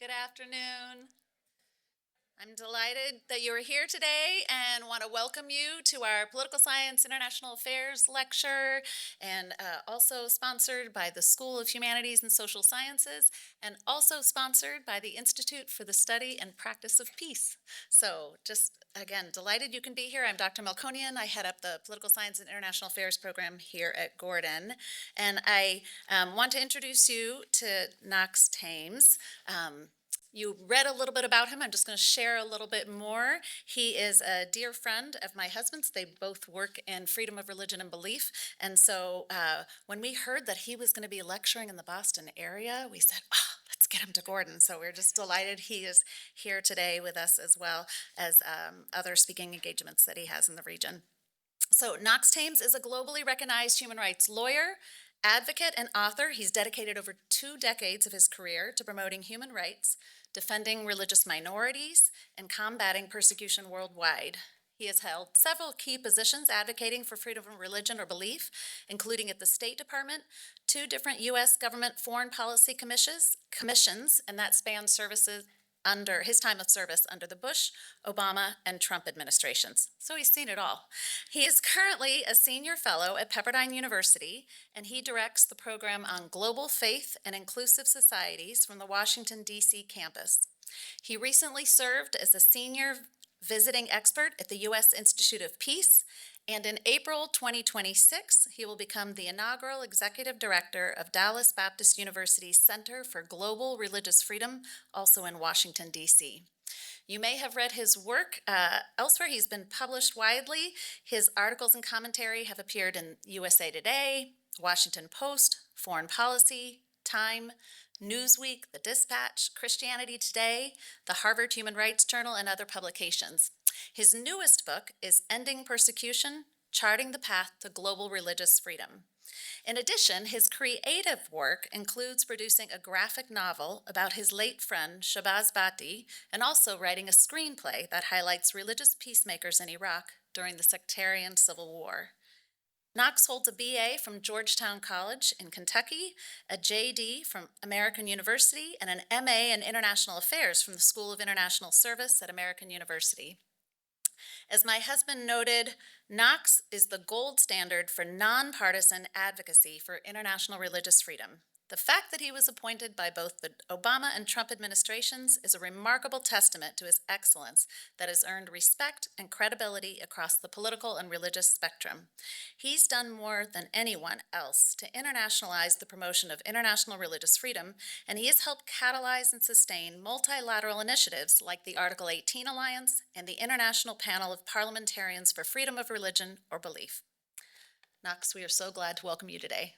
Good afternoon. I'm delighted that you are here today and want to welcome you to our Political Science International Affairs lecture, and also sponsored by the School of Humanities and Social Sciences, and also sponsored by the Institute for the Study and Practice of Peace. So just again, delighted you can be here. I'm Dr. Melkonian. I head up the Political Science and International Affairs program here at Gordon. And I want to introduce you to Knox Thames. You read a little bit about him. I'm just going to share a little bit more. He is a dear friend of my husband's. They both work in freedom of religion and belief. And so when we heard that he was going to be lecturing in the Boston area, we said, oh, let's get him to Gordon. So we're just delighted he is here today with us, as well as other speaking engagements that he has in the region. So Knox Thames is a globally recognized human rights lawyer, advocate, and author. He's dedicated over 2 decades of his career to promoting human rights, defending religious minorities, and combating persecution worldwide. He has held several key positions advocating for freedom of religion or belief, including at the State Department, 2 different U.S. government foreign policy commissions, and that spans services under his time of service under the Bush, Obama, and Trump administrations. So he's seen it all. He is currently a senior fellow at Pepperdine University, and he directs the program on global faith and inclusive societies from the Washington, D.C. campus. He recently served as a senior visiting expert at the U.S. Institute of Peace, and in April 2026, he will become the inaugural executive director of Dallas Baptist University's Center for Global Religious Freedom, also in Washington, D.C. You may have read his work elsewhere. He's been published widely. His articles and commentary have appeared in USA Today, Washington Post, Foreign Policy, Time, Newsweek, The Dispatch, Christianity Today, the Harvard Human Rights Journal, and other publications. His newest book is Ending Persecution, Charting the Path to Global Religious Freedom. In addition, his creative work includes producing a graphic novel about his late friend Shabazz Bhatti, and also writing a screenplay that highlights religious peacemakers in Iraq during the sectarian civil war. Knox holds a BA from Georgetown College in Kentucky, a JD from American University, and an MA in International Affairs from the School of International Service at American University. As my husband noted, Knox is the gold standard for nonpartisan advocacy for international religious freedom. The fact that he was appointed by both the Obama and Trump administrations is a remarkable testament to his excellence that has earned respect and credibility across the political and religious spectrum. He's done more than anyone else to internationalize the promotion of international religious freedom, and he has helped catalyze and sustain multilateral initiatives like the Article 18 Alliance and the International Panel of Parliamentarians for Freedom of Religion or Belief. Knox, we are so glad to welcome you today.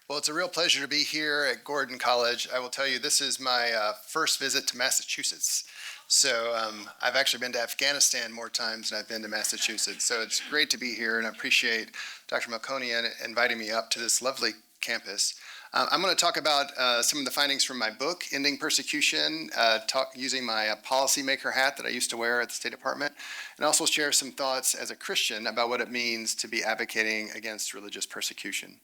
Well, it's a real pleasure to be here at Gordon College. I will tell you, this is my first visit to Massachusetts. So I've actually been to Afghanistan more times than I've been to Massachusetts. So it's great to be here, and I appreciate Dr. Melkonian inviting me up to this lovely campus. I'm going to talk about some of the findings from my book, Ending Persecution, using my policymaker hat that I used to wear at the State Department, and also share some thoughts as a Christian about what it means to be advocating against religious persecution.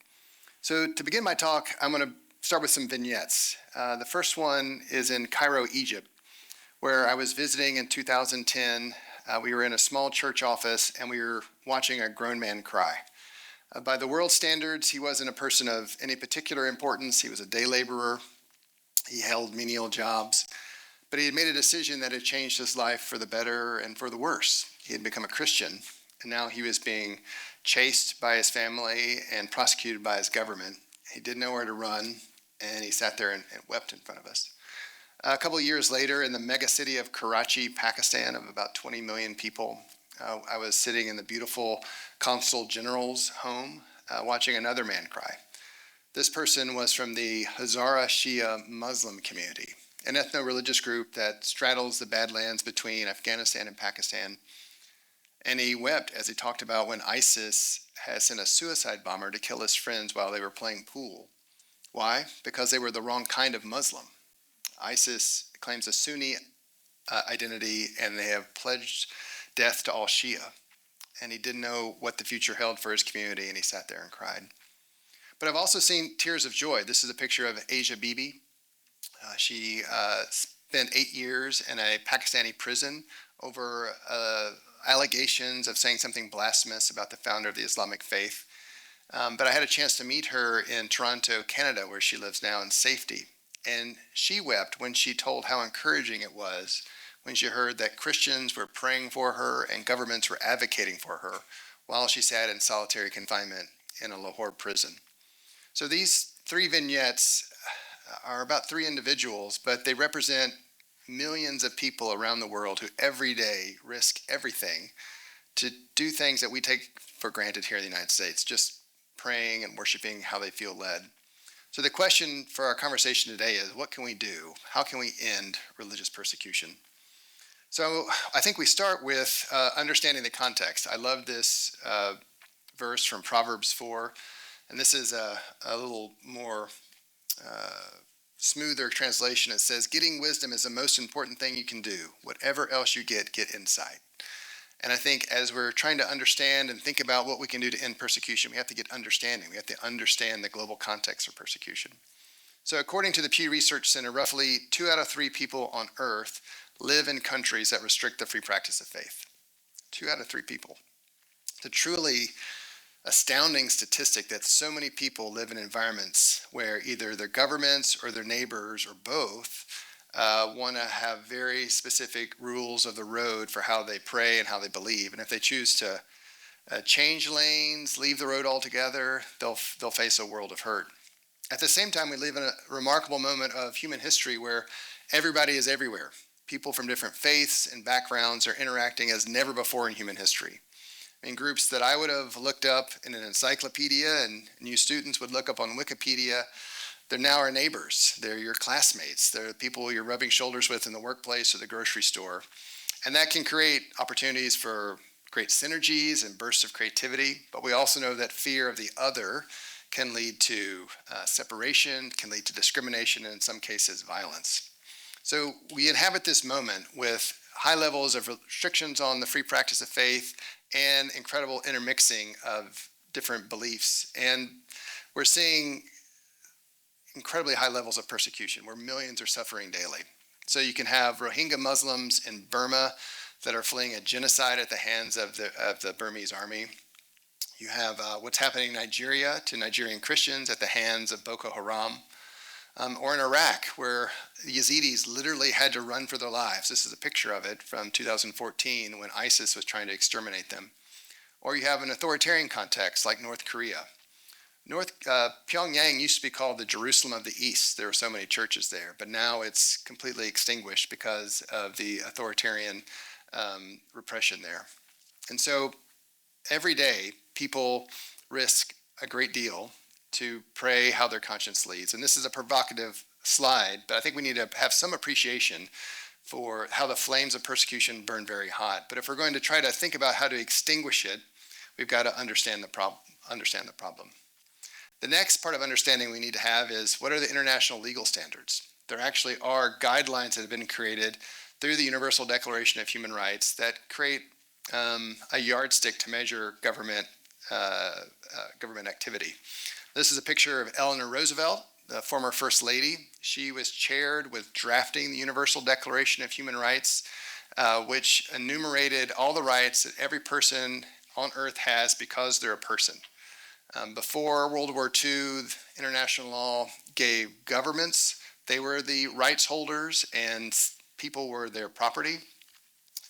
So to begin my talk, I'm going to start with some vignettes. The first one is in Cairo, Egypt, where I was visiting in 2010. We were in a small church office, and we were watching a grown man cry. By the world standards, he wasn't a person of any particular importance. He was a day laborer. He held menial jobs. But he had made a decision that had changed his life for the better and for the worse. He had become a Christian, and now he was being chased by his family and prosecuted by his government. He didn't know where to run, and he sat there and wept in front of us. A couple of years later, in the mega city of Karachi, Pakistan, of about 20 million people, I was sitting in the beautiful Consul General's home, watching another man cry. This person was from the Hazara Shia Muslim community, an ethno-religious group that straddles the Badlands between Afghanistan and Pakistan. And he wept as he talked about when ISIS had sent a suicide bomber to kill his friends while they were playing pool. Why? Because they were the wrong kind of Muslim. ISIS claims a Sunni identity, and they have pledged death to all Shia. and he didn't know what the future held for his community, and he sat there and cried. But I've also seen tears of joy. This is a picture of Asia Bibi. She spent 8 years in a Pakistani prison over allegations of saying something blasphemous about the founder of the Islamic faith. But I had a chance to meet her in Toronto, Canada, where she lives now in safety. And she wept when she told how encouraging it was when she heard that Christians were praying for her and governments were advocating for her while she sat in solitary confinement in a Lahore prison. So these 3 vignettes are about 3 individuals, but they represent millions of people around the world who every day risk everything to do things that we take for granted here in the United States, just praying and worshiping how they feel led. So the question for our conversation today is, what can we do? How can we end religious persecution? So I think we start with understanding the context. I love this verse from Proverbs 4, and this is a little more smoother translation. It says, getting wisdom is the most important thing you can do. Whatever else you get insight. And I think as we're trying to understand and think about what we can do to end persecution, we have to get understanding. We have to understand the global context of persecution. So according to the Pew Research Center, roughly 2 out of 3 people on earth live in countries that restrict the free practice of faith. 2 out of 3 people. It's a truly astounding statistic that so many people live in environments where either their governments or their neighbors or both want to have very specific rules of the road for how they pray and how they believe. And if they choose to change lanes, leave the road altogether, they'll face a world of hurt. At the same time, we live in a remarkable moment of human history where everybody is everywhere. People from different faiths and backgrounds are interacting as never before in human history. In groups that I would have looked up in an encyclopedia and new students would look up on Wikipedia, they're now our neighbors. They're your classmates. They're the people you're rubbing shoulders with in the workplace or the grocery store. And that can create opportunities for great synergies and bursts of creativity. But we also know that fear of the other can lead to separation, can lead to discrimination, and in some cases, violence. So we inhabit this moment with high levels of restrictions on the free practice of faith and incredible intermixing of different beliefs. And we're seeing incredibly high levels of persecution where millions are suffering daily. So you can have Rohingya Muslims in Burma that are fleeing a genocide at the hands of the Burmese army. You have what's happening in Nigeria to Nigerian Christians at the hands of Boko Haram. Or in Iraq, where the Yazidis literally had to run for their lives. This is a picture of it from 2014 when ISIS was trying to exterminate them. Or you have an authoritarian context like North Korea. Pyongyang used to be called the Jerusalem of the East. There were so many churches there, but now it's completely extinguished because of the authoritarian repression there. And so every day, people risk a great deal to pray how their conscience leads. And this is a provocative slide, but I think we need to have some appreciation for how the flames of persecution burn very hot. But if we're going to try to think about how to extinguish it, we've got to understand the problem. The next part of understanding we need to have is, what are the international legal standards? There actually are guidelines that have been created through the Universal Declaration of Human Rights that create a yardstick to measure government activity. This is a picture of Eleanor Roosevelt, the former First Lady. She was chaired with drafting the Universal Declaration of Human Rights, which enumerated all the rights that every person on earth has because they're a person. Before World War II, international law gave governments, they were the rights holders and people were their property.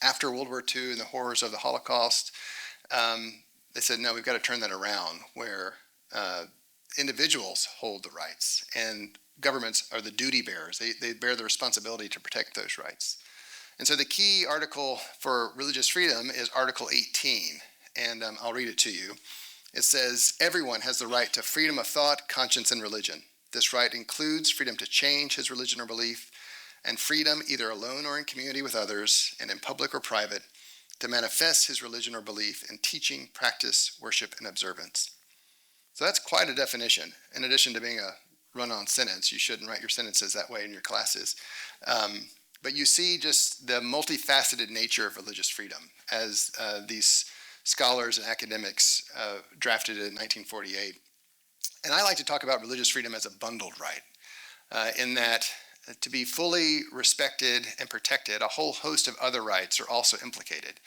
After World War II and the horrors of the Holocaust, they said, no, we've got to turn that around, where individuals hold the rights and governments are the duty bearers. They bear the responsibility to protect those rights. And so the key article for religious freedom is Article 18, and I'll read it to you. It says, everyone has the right to freedom of thought, conscience, and religion. This right includes freedom to change his religion or belief, and freedom, either alone or in community with others, and in public or private, to manifest his religion or belief in teaching, practice, worship, and observance. So that's quite a definition. In addition to being a run-on sentence, you shouldn't write your sentences that way in your classes. But you see just the multifaceted nature of religious freedom as these scholars and academics drafted it in 1948. And I like to talk about religious freedom as a bundled right, in that to be fully respected and protected, a whole host of other rights are also implicated.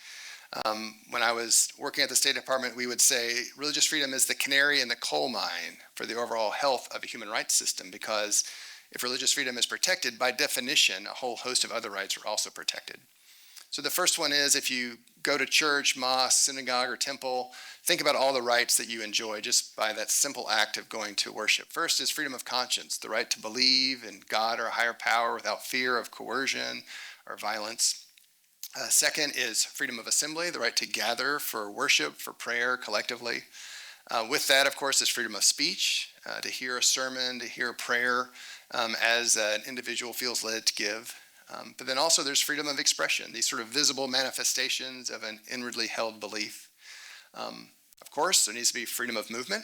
When I was working at the State Department, we would say religious freedom is the canary in the coal mine for the overall health of a human rights system, because if religious freedom is protected, by definition, a whole host of other rights are also protected. So the first one is, if you go to church, mosque, synagogue, or temple, think about all the rights that you enjoy just by that simple act of going to worship. First is freedom of conscience, the right to believe in God or a higher power without fear of coercion or violence. Second is freedom of assembly, the right to gather for worship, for prayer collectively. With that, of course, is freedom of speech, to hear a sermon, to hear a prayer as an individual feels led to give. But then also there's freedom of expression, these sort of visible manifestations of an inwardly held belief. Of course, there needs to be freedom of movement,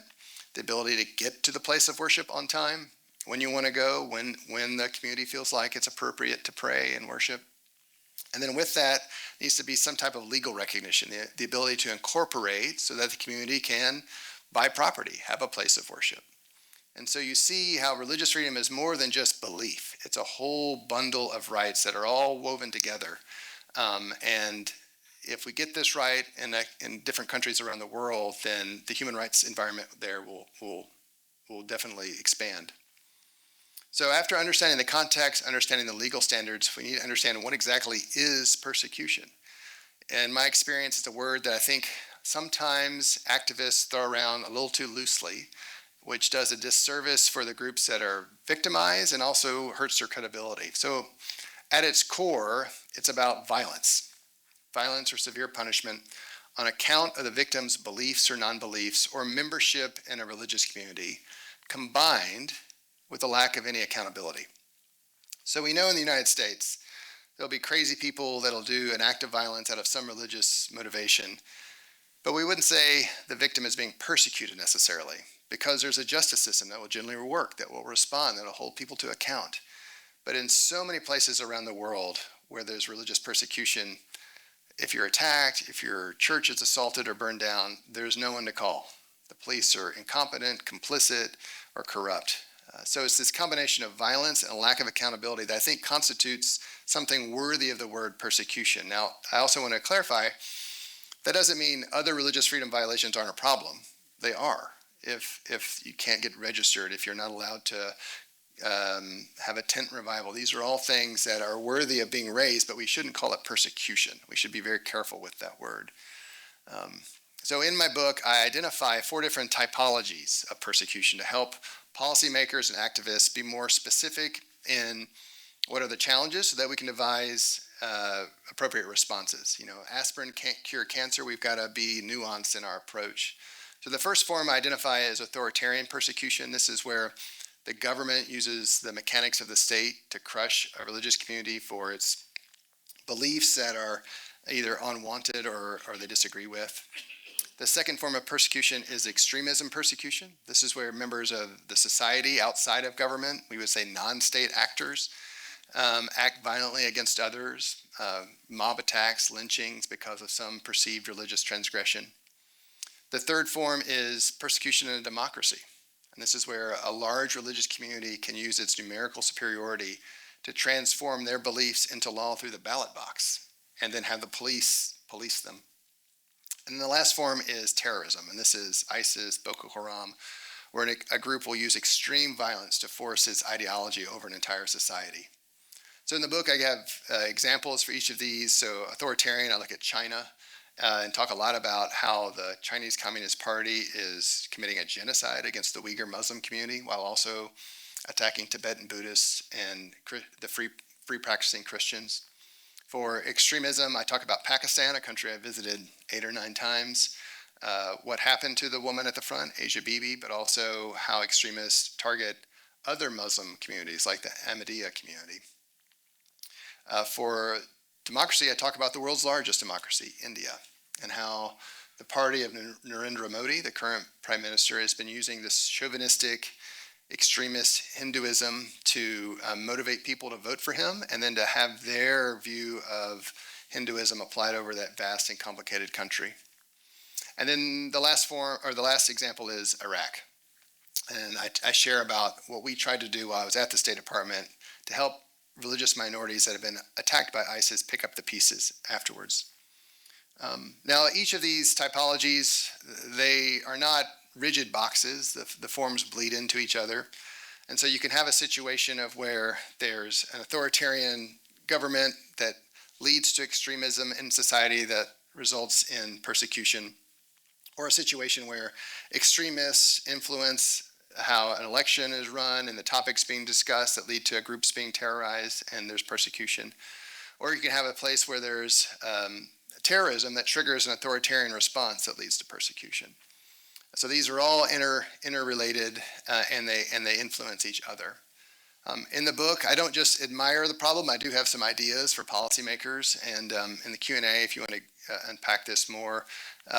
the ability to get to the place of worship on time, when you want to go, when the community feels like it's appropriate to pray and worship. And then with that needs to be some type of legal recognition, the ability to incorporate so that the community can buy property, have a place of worship. And so you see how religious freedom is more than just belief. It's a whole bundle of rights that are all woven together. And if we get this right in different countries around the world, then the human rights environment there will definitely expand. So after understanding the context, understanding the legal standards, we need to understand what exactly is persecution. In my experience, it's a word that I think sometimes activists throw around a little too loosely, which does a disservice for the groups that are victimized and also hurts their credibility. So at its core, it's about violence or severe punishment on account of the victim's beliefs or non-beliefs or membership in a religious community, combined with a lack of any accountability. So we know in the United States, there'll be crazy people that'll do an act of violence out of some religious motivation, but we wouldn't say the victim is being persecuted necessarily, because there's a justice system that will generally work, that will respond, that will hold people to account. But in so many places around the world where there's religious persecution, if you're attacked, if your church is assaulted or burned down, there's no one to call. The police are incompetent, complicit, or corrupt. So it's this combination of violence and a lack of accountability that I think constitutes something worthy of the word persecution. Now, I also want to clarify, that doesn't mean other religious freedom violations aren't a problem. They are. If you can't get registered, if you're not allowed to have a tent revival, these are all things that are worthy of being raised, but we shouldn't call it persecution. We should be very careful with that word. So in my book, I identify 4 different typologies of persecution to help policymakers and activists be more specific in what are the challenges so that we can devise appropriate responses. You know, aspirin can't cure cancer. We've got to be nuanced in our approach. So the first form I identify as authoritarian persecution. This is where the government uses the mechanics of the state to crush a religious community for its beliefs that are either unwanted or they disagree with. The second form of persecution is extremism persecution. This is where members of the society outside of government, we would say non-state actors, act violently against others, mob attacks, lynchings because of some perceived religious transgression. The third form is persecution in a democracy. And this is where a large religious community can use its numerical superiority to transform their beliefs into law through the ballot box and then have the police police them. And the last form is terrorism, and this is ISIS, Boko Haram, where a group will use extreme violence to force its ideology over an entire society. So in the book, I have examples for each of these. So authoritarian, I look at China and talk a lot about how the Chinese Communist Party is committing a genocide against the Uyghur Muslim community while also attacking Tibetan Buddhists and the free practicing Christians. For extremism, I talk about Pakistan, a country I visited 8 or 9 times, what happened to the woman at the front, Asia Bibi, but also how extremists target other Muslim communities like the Ahmadiyya community. For democracy, I talk about the world's largest democracy, India, and how the party of Narendra Modi, the current prime minister, has been using this chauvinistic, extremist Hinduism to motivate people to vote for him and then to have their view of Hinduism applied over that vast and complicated country. And then the last example is Iraq. And I share about what we tried to do while I was at the State Department to help religious minorities that have been attacked by ISIS pick up the pieces afterwards. Now, each of these typologies, they are not rigid boxes. The forms bleed into each other. And so you can have a situation of where there's an authoritarian government that leads to extremism in society that results in persecution, or a situation where extremists influence how an election is run and the topics being discussed that lead to groups being terrorized and there's persecution. Or you can have a place where there's terrorism that triggers an authoritarian response that leads to persecution. So these are all interrelated, and they influence each other. In the book, I don't just admire the problem. I do have some ideas for policymakers, and in the Q&A, if you want to unpack this more,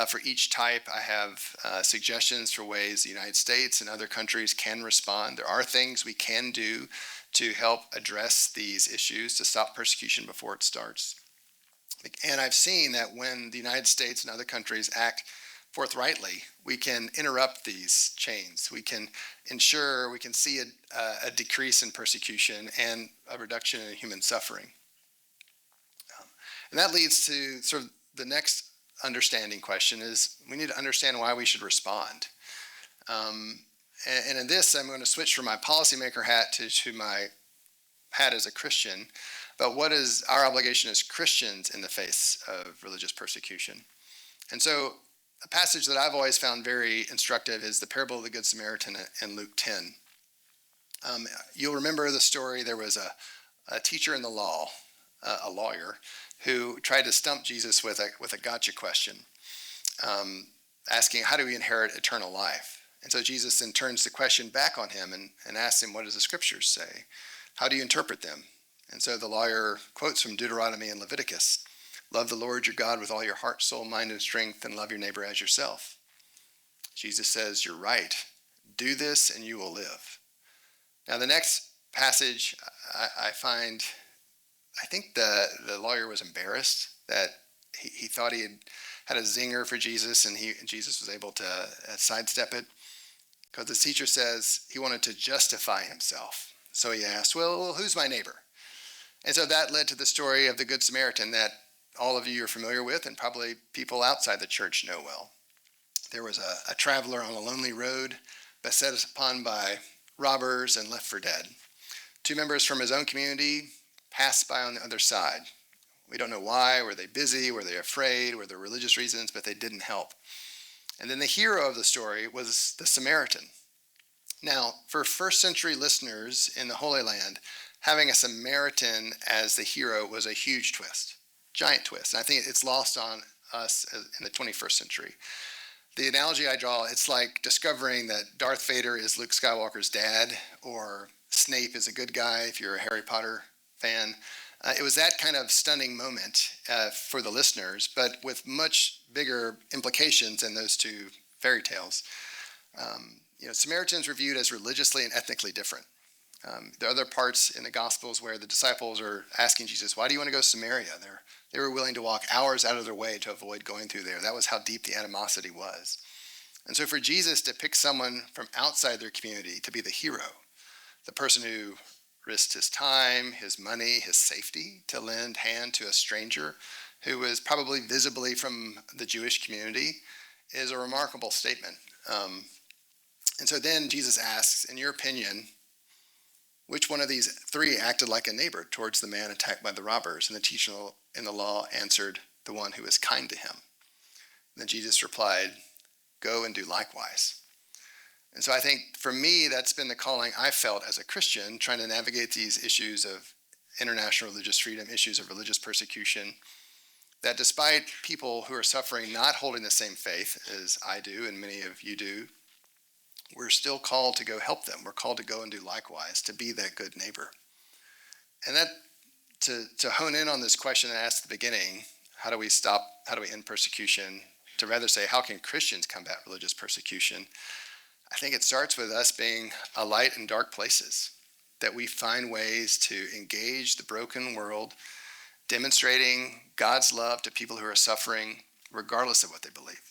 for each type, I have suggestions for ways the United States and other countries can respond. There are things we can do to help address these issues, to stop persecution before it starts. And I've seen that when the United States and other countries act forthrightly, we can interrupt these chains. We can ensure, we can see a decrease in persecution and a reduction in human suffering. And that leads to sort of the next understanding question is we need to understand why we should respond. And in this, I'm going to switch from my policymaker hat to my hat as a Christian. But what is our obligation as Christians in the face of religious persecution? And so a passage that I've always found very instructive is the parable of the Good Samaritan in Luke 10. You'll remember the story. There was a teacher in the law, a lawyer, who tried to stump Jesus with a gotcha question, asking, how do we inherit eternal life? And so Jesus then turns the question back on him and asks him, what does the scriptures say? How do you interpret them? And so the lawyer quotes from Deuteronomy and Leviticus, love the Lord your God with all your heart, soul, mind, and strength, and love your neighbor as yourself. Jesus says, you're right. Do this and you will live. Now the next passage I find, I think the lawyer was embarrassed that he thought he had a zinger for Jesus and Jesus was able to sidestep it. Because the teacher says he wanted to justify himself. So he asked, well, who's my neighbor? And so that led to the story of the Good Samaritan that all of you are familiar with and probably people outside the church know well. There was a traveler on a lonely road beset upon by robbers and left for dead. Two members from his own community passed by on the other side. We don't know why. Were they busy? Were they afraid? Were there religious reasons? But they didn't help. And then the hero of the story was the Samaritan. Now, for first century listeners in the Holy Land, having a Samaritan as the hero was a huge twist, giant twist. And I think it's lost on us in the 21st century. The analogy I draw, it's like discovering that Darth Vader is Luke Skywalker's dad, or Snape is a good guy if you're a Harry Potter fan. It was that kind of stunning moment for the listeners, but with much bigger implications than those two fairy tales. Samaritans were viewed as religiously and ethnically different. There are other parts in the Gospels where the disciples are asking Jesus, why do you want to go to Samaria? They were willing to walk hours out of their way to avoid going through there. That was how deep the animosity was. And so for Jesus to pick someone from outside their community to be the hero, the person who risked his time, his money, his safety to lend hand to a stranger who was probably visibly from the Jewish community, is a remarkable statement. And so then Jesus asks, in your opinion, which one of these three acted like a neighbor towards the man attacked by the robbers? And the teacher in the law answered, the one who was kind to him. And then Jesus replied, go and do likewise. And so I think for me, that's been the calling I felt as a Christian, trying to navigate these issues of international religious freedom, issues of religious persecution, that despite people who are suffering not holding the same faith as I do and many of you do, we're still called to go help them. We're called to go and do likewise, to be that good neighbor. And that, to hone in on this question I asked at the beginning, how do we end persecution, to rather say, how can Christians combat religious persecution? I think it starts with us being a light in dark places, that we find ways to engage the broken world, demonstrating God's love to people who are suffering, regardless of what they believe.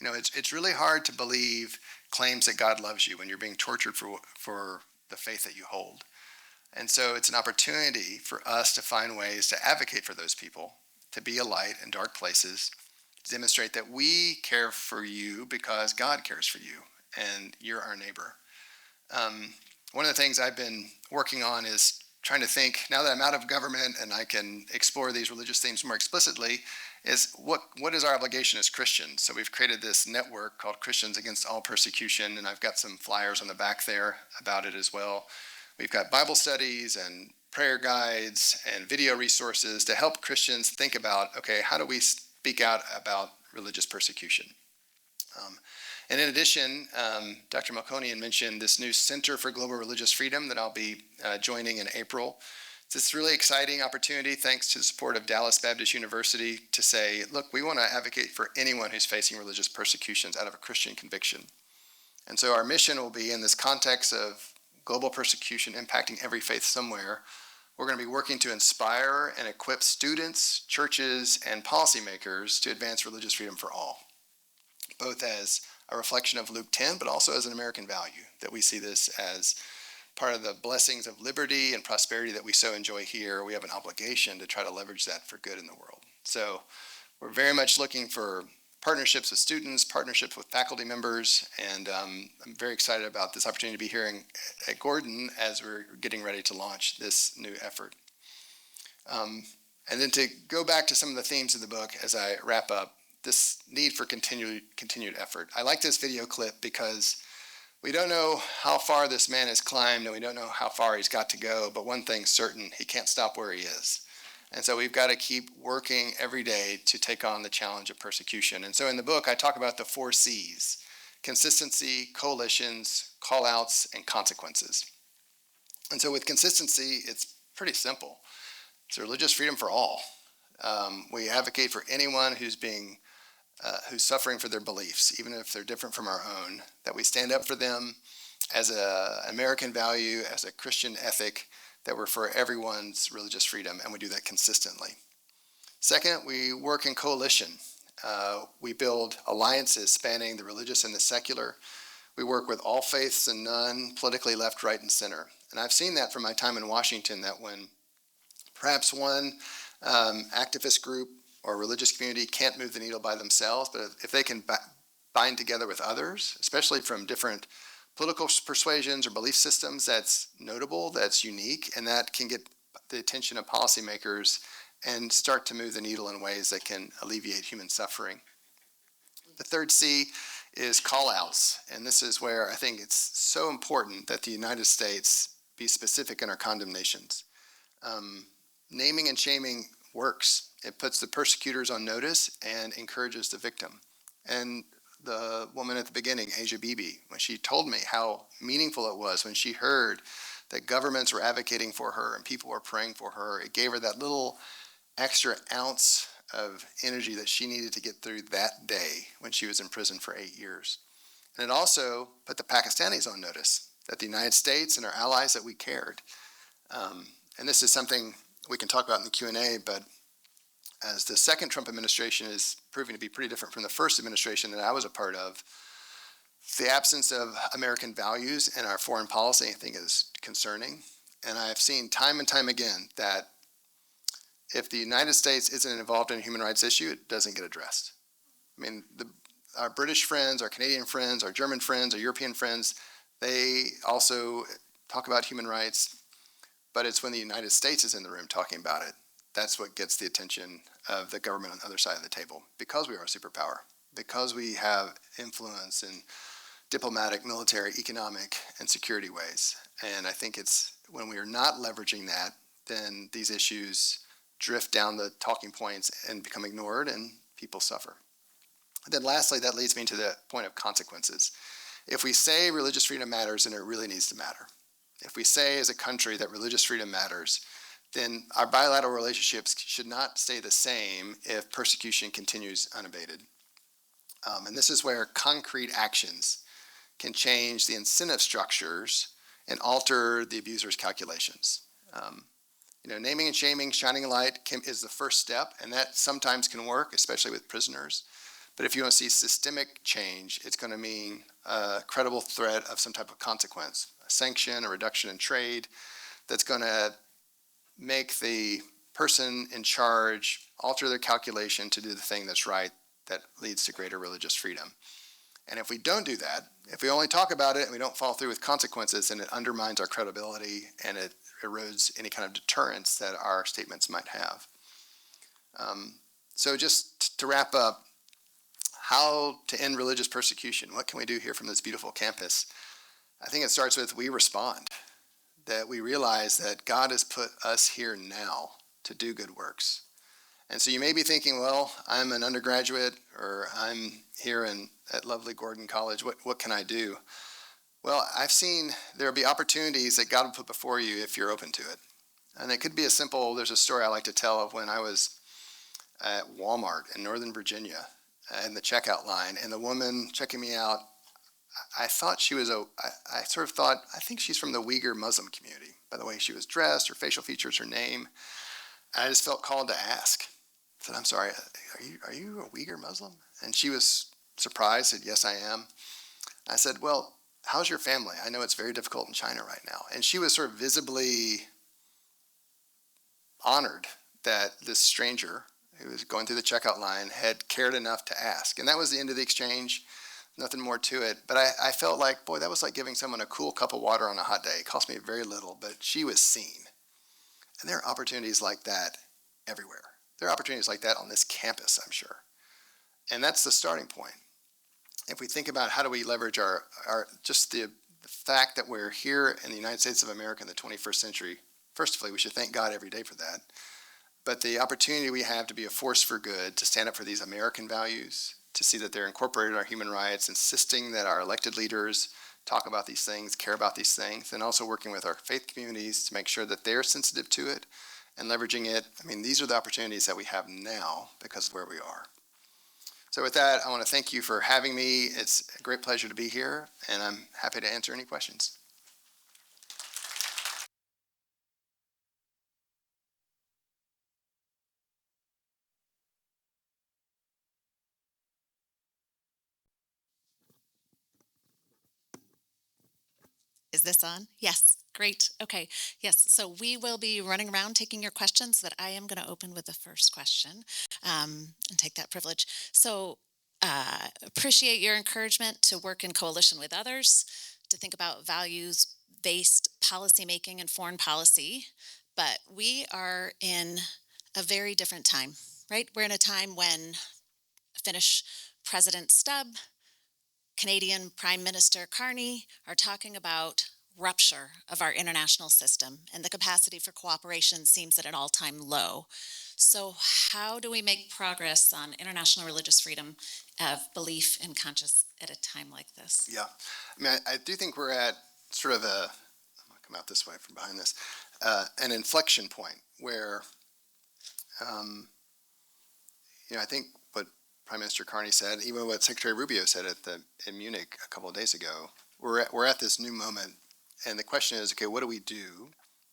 It's really hard to believe claims that God loves you when you're being tortured for the faith that you hold. And so it's an opportunity for us to find ways to advocate for those people, to be a light in dark places, to demonstrate that we care for you because God cares for you and you're our neighbor. One of the things I've been working on is trying to think, now that I'm out of government and I can explore these religious themes more explicitly, is what is our obligation as Christians? So we've created this network called Christians Against All Persecution, and I've got some flyers on the back there about it as well. We've got Bible studies and prayer guides and video resources to help Christians think about, okay, how do we speak out about religious persecution? And in addition, Dr. Melkonian mentioned this new Center for Global Religious Freedom that I'll be joining in April. It's this really exciting opportunity, thanks to the support of Dallas Baptist University, to say, look, we want to advocate for anyone who's facing religious persecutions out of a Christian conviction. And so our mission will be in this context of global persecution impacting every faith somewhere. We're going to be working to inspire and equip students, churches, and policymakers to advance religious freedom for all, both as a reflection of Luke 10, but also as an American value, that we see this as part of the blessings of liberty and prosperity that we so enjoy here. We have an obligation to try to leverage that for good in the world. So we're very much looking for partnerships with students, partnerships with faculty members, and I'm very excited about this opportunity to be here at Gordon as we're getting ready to launch this new effort. And then to go back to some of the themes of the book as I wrap up, this need for continued effort. I like this video clip because we don't know how far this man has climbed and we don't know how far he's got to go, but one thing's certain, he can't stop where he is. And so we've got to keep working every day to take on the challenge of persecution. And so in the book, I talk about the 4 C's: consistency, coalitions, call-outs, and consequences. And so with consistency, it's pretty simple. It's religious freedom for all. We advocate for anyone who's suffering for their beliefs, even if they're different from our own, that we stand up for them as an American value, as a Christian ethic, that we're for everyone's religious freedom, and we do that consistently. Second, we work in coalition. We build alliances spanning the religious and the secular. We work with all faiths and none, politically left, right, and center. And I've seen that from my time in Washington, that when perhaps one activist group or religious community can't move the needle by themselves, but if they can bind together with others, especially from different political persuasions or belief systems, that's notable, that's unique, and that can get the attention of policymakers and start to move the needle in ways that can alleviate human suffering. The third C is call-outs, and this is where I think it's so important that the United States be specific in our condemnations. Naming and shaming works. It puts the persecutors on notice and encourages the victim. And the woman at the beginning, Asia Bibi, when she told me how meaningful it was when she heard that governments were advocating for her and people were praying for her, it gave her that little extra ounce of energy that she needed to get through that day when she was in prison for 8 years. And it also put the Pakistanis on notice that the United States and our allies, that we cared. And this is something we can talk about in the Q&A, but as the second Trump administration is proving to be pretty different from the first administration that I was a part of, the absence of American values in our foreign policy, I think, is concerning. And I've seen time and time again that if the United States isn't involved in a human rights issue, it doesn't get addressed. I mean, our British friends, our Canadian friends, our German friends, our European friends, they also talk about human rights, but it's when the United States is in the room talking about it, that's what gets the attention of the government on the other side of the table, because we are a superpower, because we have influence in diplomatic, military, economic, and security ways. And I think it's when we are not leveraging that, then these issues drift down the talking points and become ignored, and people suffer. And then lastly, that leads me to the point of consequences. If we say religious freedom matters, then it really needs to matter. If we say as a country that religious freedom matters, then our bilateral relationships should not stay the same if persecution continues unabated. And this is where concrete actions can change the incentive structures and alter the abuser's calculations. Naming and shaming, shining a light is the first step, and that sometimes can work, especially with prisoners. But if you want to see systemic change, it's going to mean a credible threat of some type of consequence, a sanction, a reduction in trade that's going to make the person in charge alter their calculation to do the thing that's right that leads to greater religious freedom. And if we don't do that, if we only talk about it and we don't follow through with consequences, then it undermines our credibility and it erodes any kind of deterrence that our statements might have. So just to wrap up, how to end religious persecution? What can we do here from this beautiful campus? I think it starts with we respond, that we realize that God has put us here now to do good works. And so you may be thinking, well, I'm an undergraduate or I'm here at lovely Gordon College. What can I do? Well, I've seen there will be opportunities that God will put before you if you're open to it. And it could be as simple, there's a story I like to tell of when I was at Walmart in Northern Virginia in the checkout line, and the woman checking me out, I thought she was I sort of thought, I think she's from the Uyghur Muslim community, by the way she was dressed, her facial features, her name. And I just felt called to ask. I said, I'm sorry, are you a Uyghur Muslim? And she was surprised, said, yes, I am. I said, well, how's your family? I know it's very difficult in China right now. And she was sort of visibly honored that this stranger who was going through the checkout line had cared enough to ask. And that was the end of the exchange. Nothing more to it. But I felt like, boy, that was like giving someone a cool cup of water on a hot day. It cost me very little, but she was seen. And there are opportunities like that everywhere. There are opportunities like that on this campus, I'm sure. And that's the starting point. If we think about how do we leverage our just the fact that we're here in the United States of America in the 21st century, first of all, we should thank God every day for that. But the opportunity we have to be a force for good, to stand up for these American values, to see that they're incorporated in our human rights, insisting that our elected leaders talk about these things, care about these things, and also working with our faith communities to make sure that they're sensitive to it and leveraging it. I mean, these are the opportunities that we have now because of where we are. So with that, I want to thank you for having me. It's a great pleasure to be here, and I'm happy to answer any questions. Is this on? Yes, great. Okay. Yes, so we will be running around taking your questions, but I am going to open with the first question and take that privilege. So, appreciate your encouragement to work in coalition with others, to think about values based policymaking and foreign policy. But we are in a very different time, right? We're in a time when Finnish President Stubb, Canadian Prime Minister Carney are talking about rupture of our international system, and the capacity for cooperation seems at an all-time low. So how do we make progress on international religious freedom of belief and conscience at a time like this? Yeah, I mean, I do think we're at sort of I'm going to come out this way from behind this, an inflection point where, I think what Prime Minister Carney said, even what Secretary Rubio said in Munich a couple of days ago, we're at this new moment, and the question is, okay, what do we do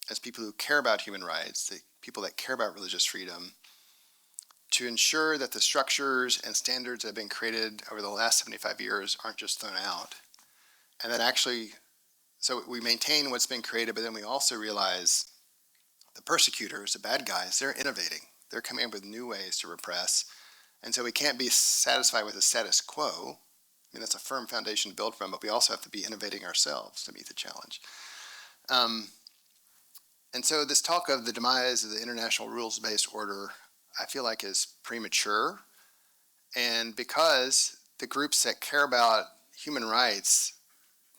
as people who care about human rights, the people that care about religious freedom, to ensure that the structures and standards that have been created over the last 75 years aren't just thrown out, and that actually, so we maintain what's been created, but then we also realize the persecutors, the bad guys, they're innovating. They're coming up with new ways to repress. And so we can't be satisfied with the status quo. I mean, that's a firm foundation to build from, but we also have to be innovating ourselves to meet the challenge. And so this talk of the demise of the international rules-based order, I feel like is premature. And because the groups that care about human rights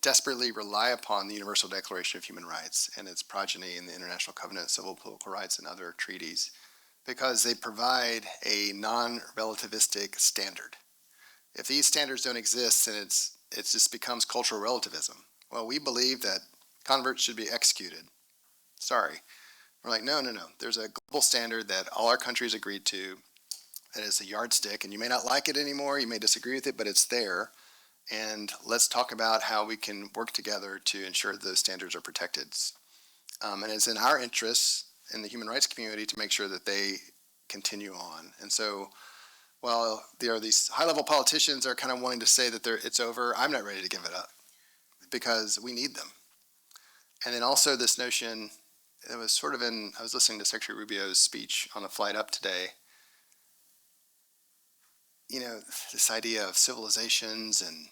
desperately rely upon the Universal Declaration of Human Rights and its progeny in the International Covenant of Civil and Political Rights and other treaties, because they provide a non-relativistic standard. If these standards don't exist, then it just becomes cultural relativism. Well, we believe that converts should be executed. Sorry. We're like, no. There's a global standard that all our countries agreed to that is a yardstick, and you may not like it anymore, you may disagree with it, but it's there. And let's talk about how we can work together to ensure those standards are protected. And it's in our interests in the human rights community to make sure that they continue on. And so While there are these high-level politicians that are kind of wanting to say that it's over, I'm not ready to give it up because we need them. And then also this notion, it was sort of I was listening to Secretary Rubio's speech on the flight up today. This idea of civilizations and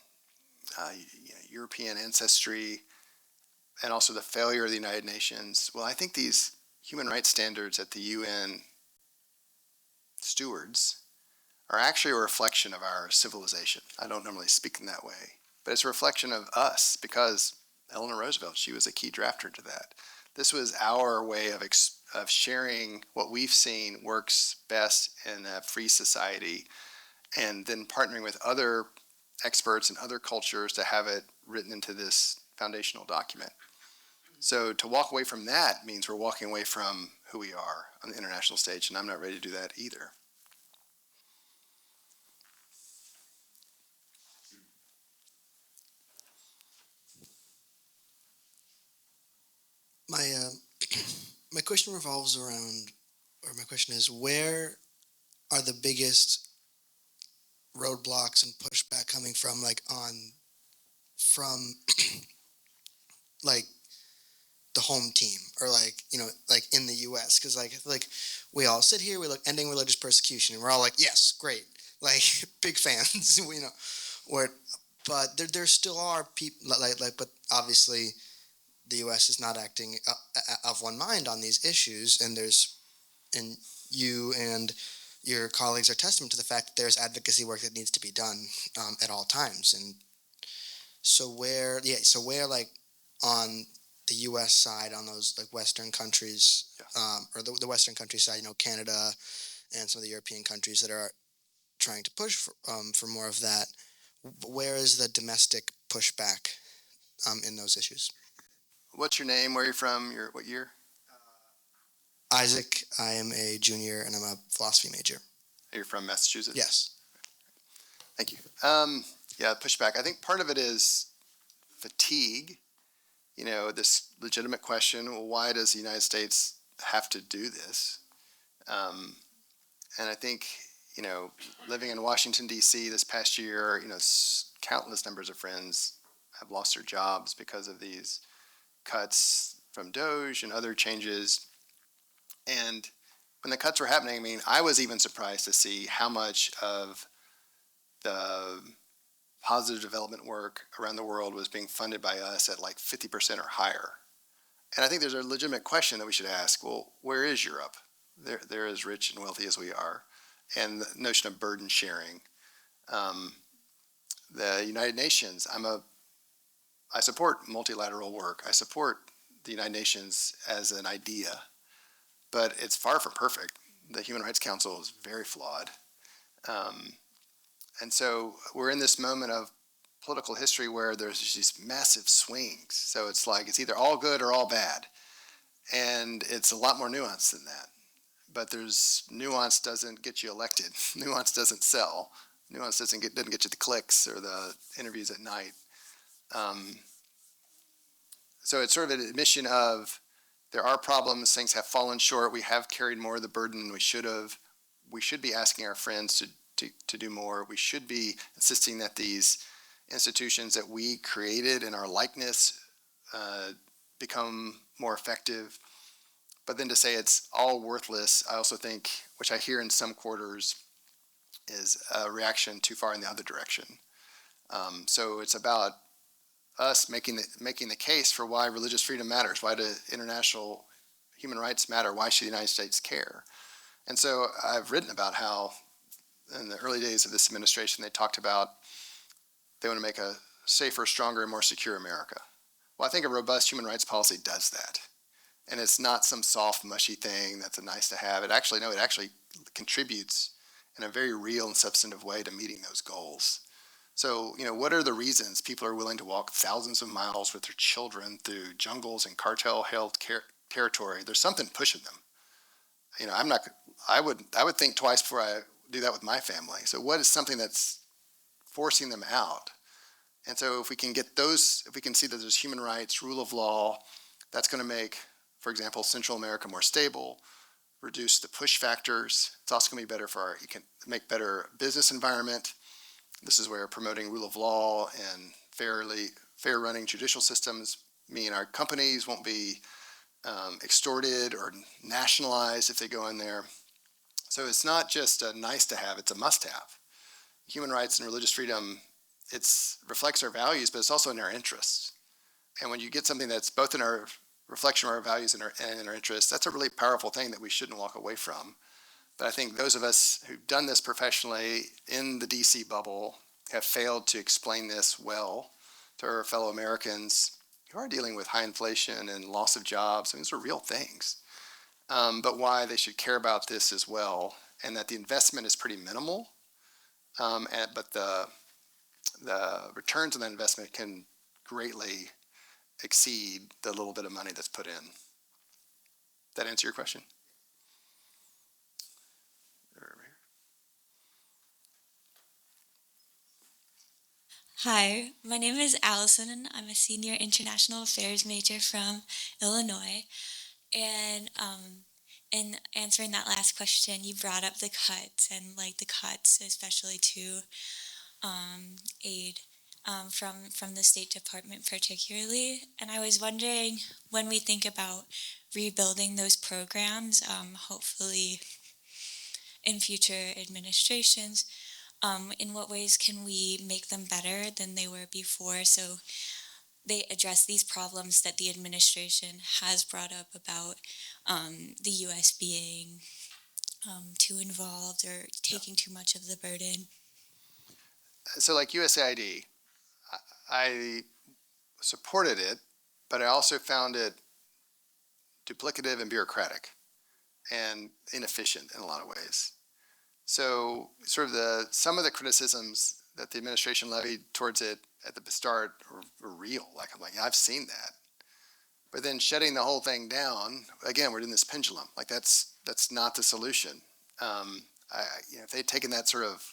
European ancestry, and also the failure of the United Nations. Well, I think these human rights standards that the UN stewards are actually a reflection of our civilization. I don't normally speak in that way, but it's a reflection of us because Eleanor Roosevelt, she was a key drafter to that. This was our way of sharing what we've seen works best in a free society, and then partnering with other experts and other cultures to have it written into this foundational document. So to walk away from that means we're walking away from who we are on the international stage, and I'm not ready to do that either. My my question revolves around, or my question is, where are the biggest roadblocks and pushback coming from, from like the home team, or like in the U.S. Because like we all sit here, we look ending religious persecution, and we're all like, yes, great, like big fans, or but there still are people but obviously the U.S. is not acting of one mind on these issues, and you and your colleagues are testament to the fact that there's advocacy work that needs to be done at all times. And so where like on the U.S. side, on those like Western countries, or the Western countryside, Canada and some of the European countries that are trying to push for more of that. Where is the domestic pushback in those issues? What's your name? Where are you from? What year? Isaac, I am a junior and I'm a philosophy major. You're from Massachusetts? Yes. Thank you. Yeah, pushback. I think part of it is fatigue. This legitimate question, well, why does the United States have to do this? And I think, living in Washington, D.C. this past year, countless numbers of friends have lost their jobs because of these cuts from DOGE and other changes. And when the cuts were happening, I mean, I was even surprised to see how much of the positive development work around the world was being funded by us at like 50% or higher. And I think there's a legitimate question that we should ask. Well, where is Europe? They're as rich and wealthy as we are. And the notion of burden sharing. The United Nations, I support multilateral work. I support the United Nations as an idea, but it's far from perfect. The Human Rights Council is very flawed. And so we're in this moment of political history where there's these massive swings. So it's like it's either all good or all bad. And it's a lot more nuanced than that. But nuance doesn't get you elected. Nuance doesn't sell. Nuance doesn't get you the clicks or the interviews at night. So it's sort of an admission of there are problems, things have fallen short, we have carried more of the burden than we should have. We should be asking our friends to do more. We should be insisting that these institutions that we created in our likeness become more effective. But then to say it's all worthless, I also think, which I hear in some quarters, is a reaction too far in the other direction. So it's about us making the case for why religious freedom matters, why do international human rights matter, why should the United States care? And so I've written about how in the early days of this administration they talked about they want to make a safer, stronger, and more secure America. Well, I think a robust human rights policy does that. And it's not some soft, mushy thing that's a nice to have. It actually contributes in a very real and substantive way to meeting those goals. So, what are the reasons people are willing to walk thousands of miles with their children through jungles and cartel-held territory? There's something pushing them. I would think twice before I do that with my family. So what is something that's forcing them out? And so if we can see that there's human rights, rule of law, that's going to make, for example, Central America more stable, reduce the push factors. It's also going to be better for make better business environment. This is where promoting rule of law and fair running judicial systems mean our companies won't be extorted or nationalized if they go in there. So it's not just a nice to have, it's a must have. Human rights and religious freedom, it reflects our values, but it's also in our interests. And when you get something that's both in our reflection of our values and in our interests, that's a really powerful thing that we shouldn't walk away from. But I think those of us who've done this professionally in the DC bubble have failed to explain this well to our fellow Americans who are dealing with high inflation and loss of jobs. I mean, these are real things. But why they should care about this as well, and that the investment is pretty minimal, but the returns on that investment can greatly exceed the little bit of money that's put in. That answer your question? Hi, my name is Allison, and I'm a senior international affairs major from Illinois. And in answering that last question, you brought up the cuts and like the cuts, especially to aid from the State Department particularly. And I was wondering, when we think about rebuilding those programs, hopefully in future administrations, in what ways can we make them better than they were before, so they address these problems that the administration has brought up about the U.S. being too involved or taking too much of the burden? So like USAID, I supported it, but I also found it duplicative and bureaucratic and inefficient in a lot of ways. So sort of some of the criticisms that the administration levied towards it at the start were real. Like I'm like, yeah, I've seen that. But then shutting the whole thing down, again, we're doing this pendulum. Like that's not the solution. If they'd taken that sort of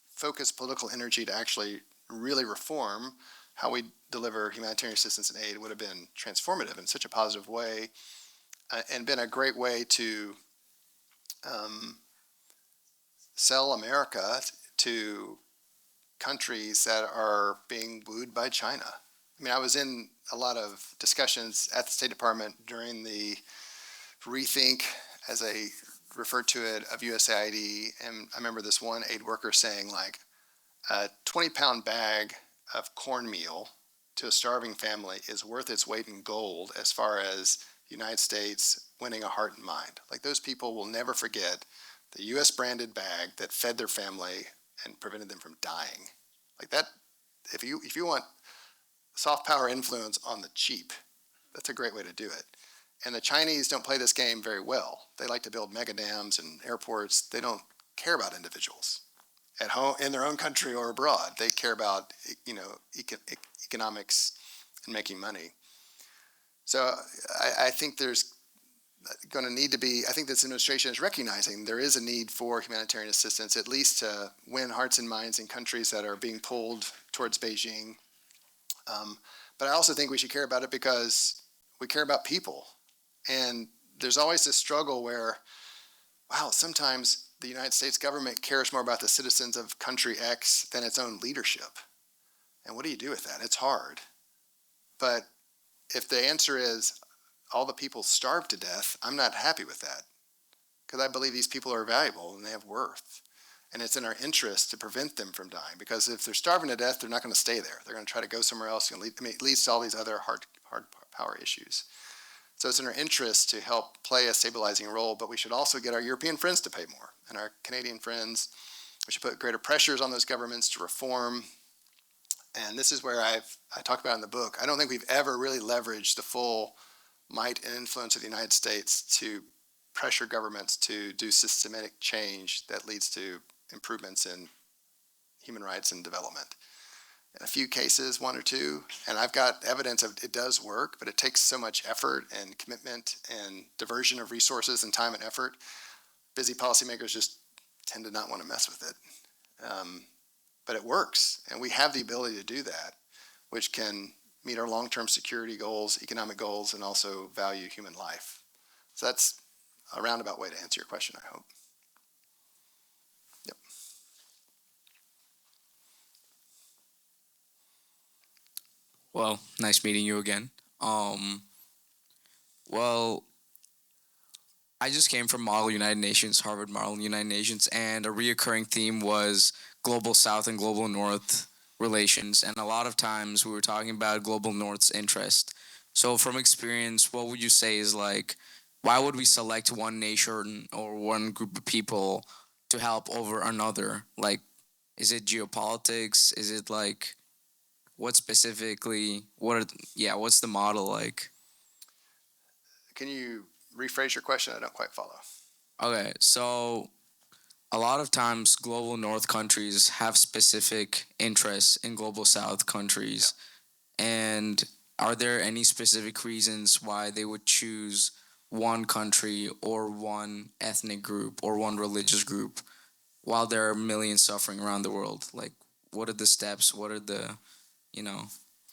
focused political energy to actually really reform how we deliver humanitarian assistance and aid, would have been transformative in such a positive way, and been a great way to sell America to countries that are being wooed by China. I mean, I was in a lot of discussions at the State Department during the rethink, as I referred to it, of USAID, and I remember this one aid worker saying, like, a 20-pound bag of cornmeal to a starving family is worth its weight in gold as far as the United States winning a heart and mind. Like, those people will never forget the U.S. branded bag that fed their family and prevented them from dying. Like that, if you want soft power influence on the cheap, that's a great way to do it. And the Chinese don't play this game very well. They like to build mega dams and airports. They don't care about individuals at home, in their own country or abroad. They care about economics and making money. So I think there's going to need to be, I think this administration is recognizing there is a need for humanitarian assistance, at least to win hearts and minds in countries that are being pulled towards Beijing. But I also think we should care about it because we care about people. And there's always this struggle where, wow, sometimes the United States government cares more about the citizens of country X than its own leadership. And what do you do with that? It's hard. But if the answer is all the people starve to death, I'm not happy with that, because I believe these people are valuable and they have worth. And it's in our interest to prevent them from dying, because if they're starving to death, they're not going to stay there. They're going to try to go somewhere else. It leads to all these other hard power issues. So it's in our interest to help play a stabilizing role, but we should also get our European friends to pay more, and our Canadian friends. We should put greater pressures on those governments to reform. And this is where I talk about in the book. I don't think we've ever really leveraged the full might and influence of the United States to pressure governments to do systematic change that leads to improvements in human rights and development. In a few cases, one or two, and I've got evidence of it does work, but it takes so much effort and commitment and diversion of resources and time and effort. Busy policymakers just tend to not want to mess with it. But it works, and we have the ability to do that, which can meet our long-term security goals, economic goals, and also value human life. So a roundabout way to answer your question, I hope. Yep. Well, nice meeting you again. Well, I just came from Model United Nations, Harvard Model United Nations, and a reoccurring theme was global South and global North relations. And a lot of times we were talking about global North's interest. So, from experience, what would you say is like, why would we select one nation or one group of people to help over another? Like, is it geopolitics? Is it like, what specifically? What's the model like? Can you rephrase your question? I don't quite follow. Okay, so a lot of times global north countries have specific interests in global south countries. And are there any specific reasons why they would choose one country or one ethnic group or one religious group while there are millions suffering around the world? Like, what are the steps? What are the, you know,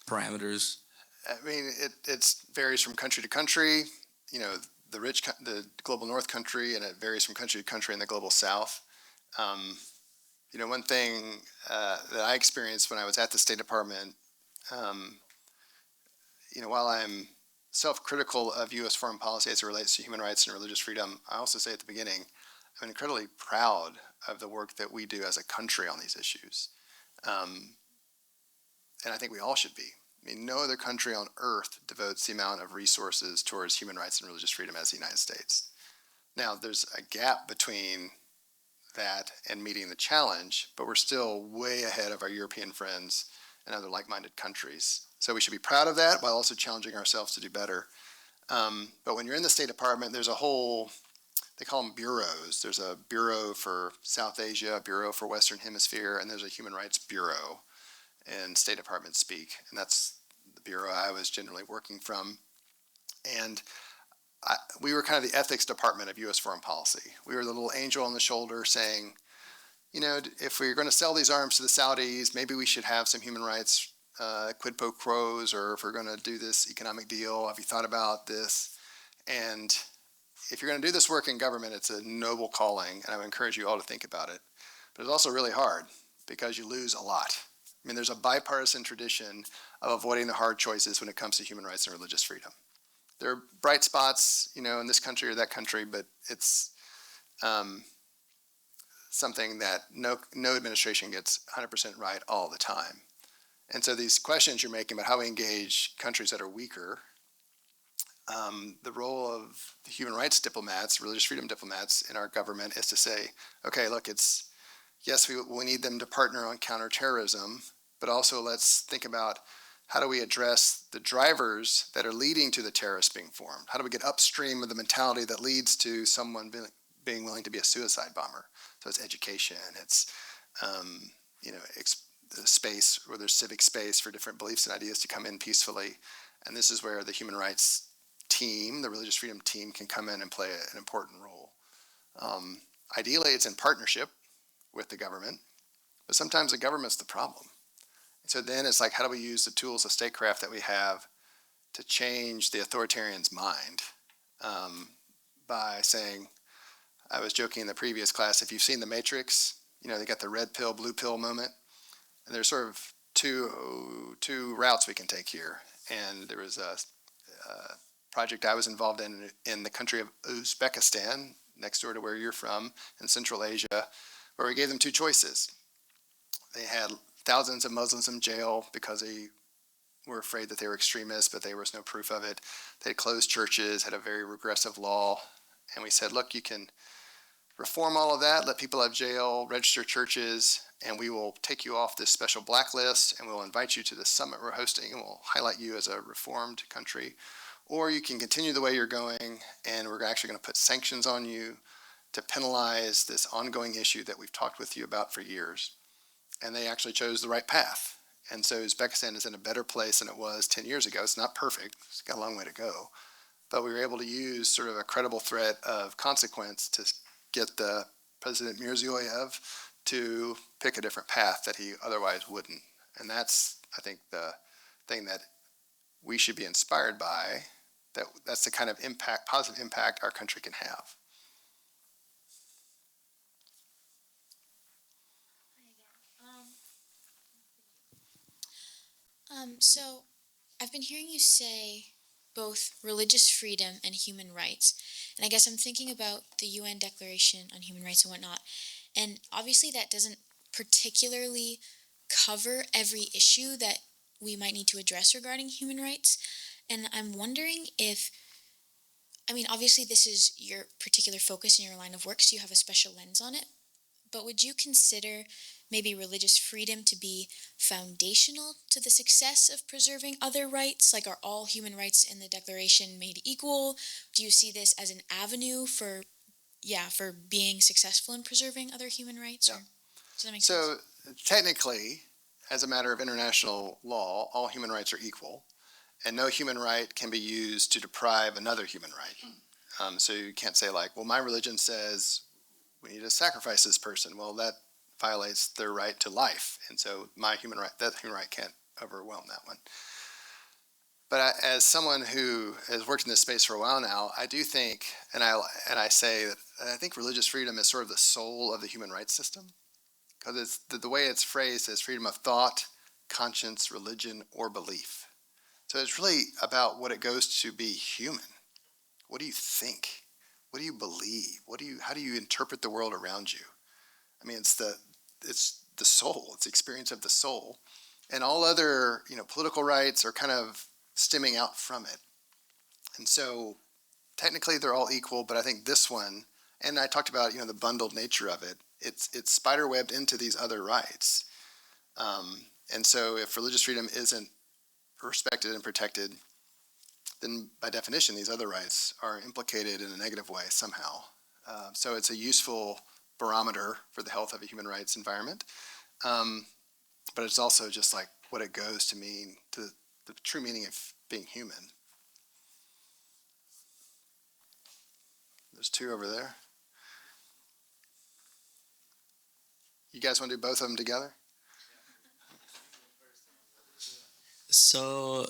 parameters? I mean, it varies from country to country. You know, the global north country, and it varies from country to country in the global south. Um, you know, one thing that I experienced when I was at the State Department, um, you know, while I'm self-critical of U.S. foreign policy as it relates to human rights and religious freedom, I also say at the beginning, I'm incredibly proud of the work that we do as a country on these issues. Um, and I think we all should be. I mean, no other country on earth devotes the amount of resources towards human rights and religious freedom as the United States. Now, there's a gap between that and meeting the challenge, but we're still way ahead of our European friends and other like-minded countries. So we should be proud of that while also challenging ourselves to do better. But when you're in the State Department, there's a whole, they call them bureaus. There's a bureau for South Asia, a bureau for Western Hemisphere, and there's a Human Rights Bureau in State Department speak. And that's the bureau I was generally working from. And we were kind of the ethics department of U.S. foreign policy. We were the little angel on the shoulder saying, you know, if we're going to sell these arms to the Saudis, maybe we should have some human rights quid pro quos, or if we're going to do this economic deal, have you thought about this? And if you're going to do this work in government, it's a noble calling, and I would encourage you all to think about it. But it's also really hard because you lose a lot. I mean, there's a bipartisan tradition of avoiding the hard choices when it comes to human rights and religious freedom. There are bright spots, you know, in this country or that country, but it's something that no administration gets 100% right all the time. And so these questions you're making about how we engage countries that are weaker, the role of the human rights diplomats, religious freedom diplomats in our government is to say, okay, look, yes, we need them to partner on counterterrorism, but also let's think about how do we address the drivers that are leading to the terrorists being formed? How do we get upstream of the mentality that leads to someone being willing to be a suicide bomber? So it's education, it's you know, space where there's civic space for different beliefs and ideas to come in peacefully. And this is where the human rights team, the religious freedom team, can come in and play an important role. Ideally, it's in partnership with the government, but sometimes the government's the problem. So then it's like, how do we use the tools of statecraft that we have to change the authoritarian's mind by saying, I was joking in the previous class, if you've seen The Matrix, you know, they got the red pill, blue pill moment. And there's sort of two routes we can take here. And there was a project I was involved in the country of Uzbekistan, next door to where you're from, in Central Asia, where we gave them two choices. They had thousands of Muslims in jail because they were afraid that they were extremists, but there was no proof of it. They closed churches, had a very regressive law. And we said, look, you can reform all of that, let people out of jail, register churches, and we will take you off this special blacklist, and we'll invite you to the summit we're hosting, and we'll highlight you as a reformed country. Or you can continue the way you're going, and we're actually going to put sanctions on you to penalize this ongoing issue that we've talked with you about for years. And they actually chose the right path. And so Uzbekistan is in a better place than it was 10 years ago. It's not perfect. It's got a long way to go. But we were able to use sort of a credible threat of consequence to get the President Mirziyoyev to pick a different path that he otherwise wouldn't. And that's, I think, the thing that we should be inspired by, that's the kind of impact, positive impact our country can have. So I've been hearing you say both religious freedom and human rights. And I guess I'm thinking about the UN Declaration on Human Rights and whatnot. And obviously, that doesn't particularly cover every issue that we might need to address regarding human rights. And I'm wondering if, I mean, obviously, this is your particular focus in your line of work, so you have a special lens on it. But would you consider maybe religious freedom to be foundational to the success of preserving other rights? Like, are all human rights in the Declaration made equal? Do you see this as an avenue for, yeah, for being successful in preserving other human rights? Yeah. Or, does that make sense? So technically, as a matter of international law, all human rights are equal, and no human right can be used to deprive another human right. So you can't say like, well, my religion says we need to sacrifice this person. Well, that violates their right to life, and so my human right, that human right can't overwhelm that one. But as someone who has worked in this space for a while now, I do think, and I say that I think religious freedom is sort of the soul of the human rights system, because it's the way it's phrased as freedom of thought, conscience, religion, or belief. So it's really about what it goes to be human. What do you think? What do you believe? How do you interpret the world around you? I mean, it's the soul. It's the experience of the soul, and all other political rights are kind of stemming out from it. And so technically they're all equal, but I think this one, and I talked about the bundled nature of it. It's spiderwebbed into these other rights, and so if religious freedom isn't respected and protected, then by definition these other rights are implicated in a negative way somehow. So it's a useful barometer for the health of a human rights environment, but it's also just like what it goes to mean to the true meaning of being human. There's two over there. You guys want to do both of them together? So,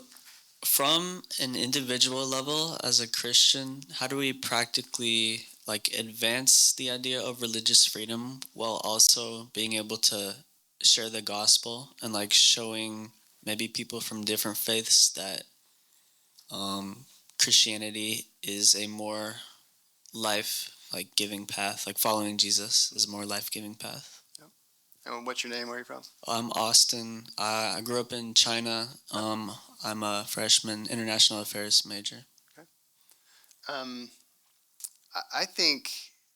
from an individual level as a Christian, how do we practically advance the idea of religious freedom while also being able to share the gospel and showing maybe people from different faiths that Christianity is a more life giving path, following Jesus is a more life giving path? And what's your name? Where are you from? I'm Austin. I grew up in China. I'm a freshman international affairs major. Okay. I think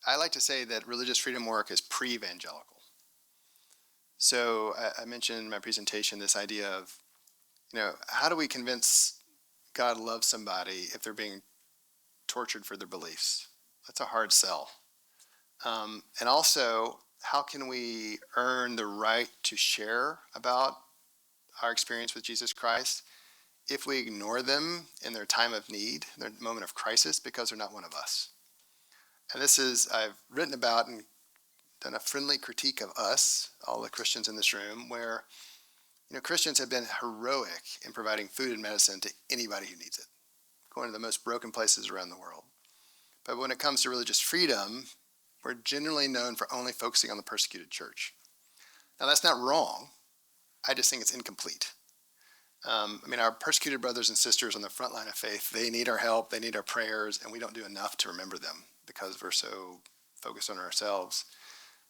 I like to say that religious freedom work is pre-evangelical. So I mentioned in my presentation this idea of, how do we convince God loves somebody if they're being tortured for their beliefs? That's a hard sell. And also, how can we earn the right to share about our experience with Jesus Christ if we ignore them in their time of need, their moment of crisis, because they're not one of us? And this is, I've written about and done a friendly critique of us, all the Christians in this room, where Christians have been heroic in providing food and medicine to anybody who needs it, going to the most broken places around the world. But when it comes to religious freedom, we're generally known for only focusing on the persecuted church. Now, that's not wrong. I just think it's incomplete. Our persecuted brothers and sisters on the front line of faith, they need our help, they need our prayers, and we don't do enough to remember them because we're so focused on ourselves.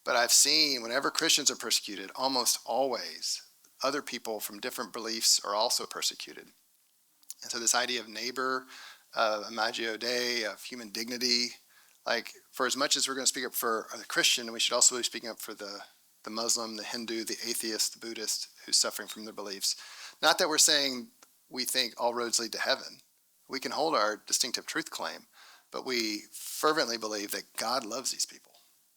But I've seen whenever Christians are persecuted, almost always other people from different beliefs are also persecuted. And so this idea of neighbor, imago Dei, of human dignity, for as much as we're going to speak up for the Christian, we should also be speaking up for the Muslim, the Hindu, the atheist, the Buddhist who's suffering from their beliefs. Not that we're saying we think all roads lead to heaven. We can hold our distinctive truth claim, but we fervently believe that God loves these people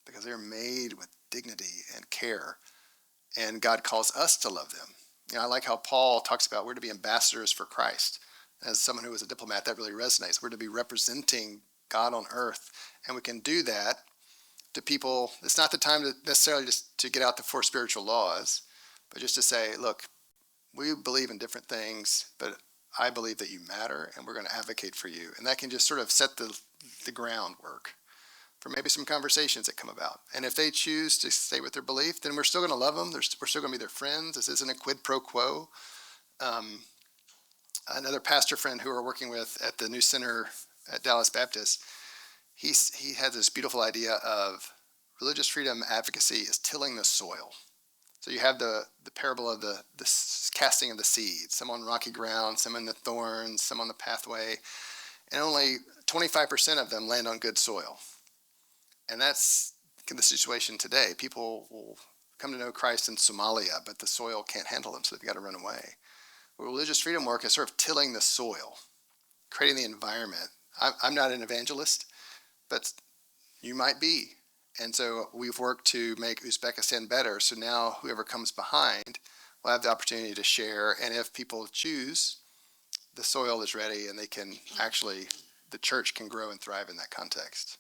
because they're made with dignity and care, and God calls us to love them. I like how Paul talks about we're to be ambassadors for Christ. As someone who was a diplomat, that really resonates. We're to be representing God on earth, and we can do that to people. It's not the time to necessarily just to get out the four spiritual laws, but just to say, look, we believe in different things, but I believe that you matter, and we're going to advocate for you. And that can just sort of set the groundwork for maybe some conversations that come about. And if they choose to stay with their belief, then we're still going to love them. We're still going to be their friends. This isn't a quid pro quo. another pastor friend who we're working with at the new center at Dallas Baptist, he had this beautiful idea of religious freedom advocacy is tilling the soil. So you have the parable of the casting of the seed, some on rocky ground, some in the thorns, some on the pathway, and only 25% of them land on good soil. And that's the situation today. People will come to know Christ in Somalia, but the soil can't handle them, so they've got to run away. Well, religious freedom work is sort of tilling the soil, creating the environment. I'm not an evangelist, but you might be. And so we've worked to make Uzbekistan better. So now whoever comes behind will have the opportunity to share. And if people choose, the soil is ready and they can actually, the church can grow and thrive in that context.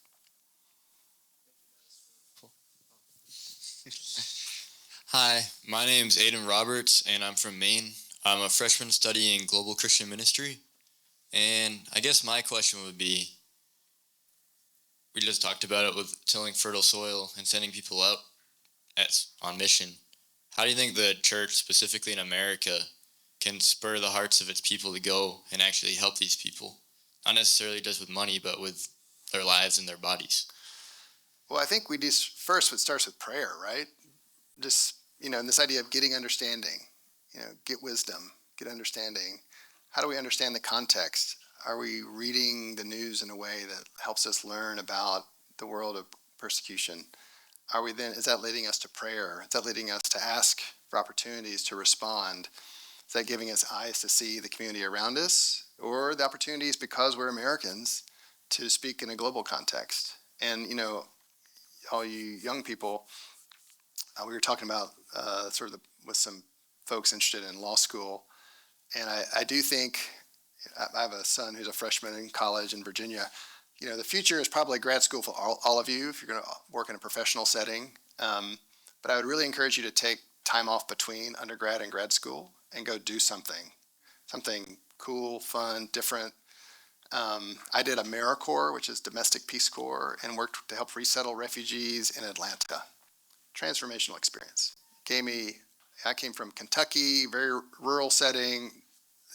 Hi, my name's Aiden Roberts, and I'm from Maine. I'm a freshman studying global Christian ministry. And I guess my question would be, we just talked about it with tilling fertile soil and sending people out on mission. How do you think the church, specifically in America, can spur the hearts of its people to go and actually help these people? Not necessarily just with money, but with their lives and their bodies. Well, I think it starts with prayer, right? Just, and this idea of getting understanding, get wisdom, get understanding. How do we understand the context? Are we reading the news in a way that helps us learn about the world of persecution? Is that leading us to prayer? Is that leading us to ask for opportunities to respond? Is that giving us eyes to see the community around us? Or the opportunities, because we're Americans, to speak in a global context? And, all you young people, we were talking about with some folks interested in law school. And I do think, I have a son who's a freshman in college in Virginia. The future is probably grad school for all of you if you're going to work in a professional setting. But I would really encourage you to take time off between undergrad and grad school and go do something cool, fun, different. I did AmeriCorps, which is Domestic Peace Corps, and worked to help resettle refugees in Atlanta. Transformational experience. I came from Kentucky, very rural setting.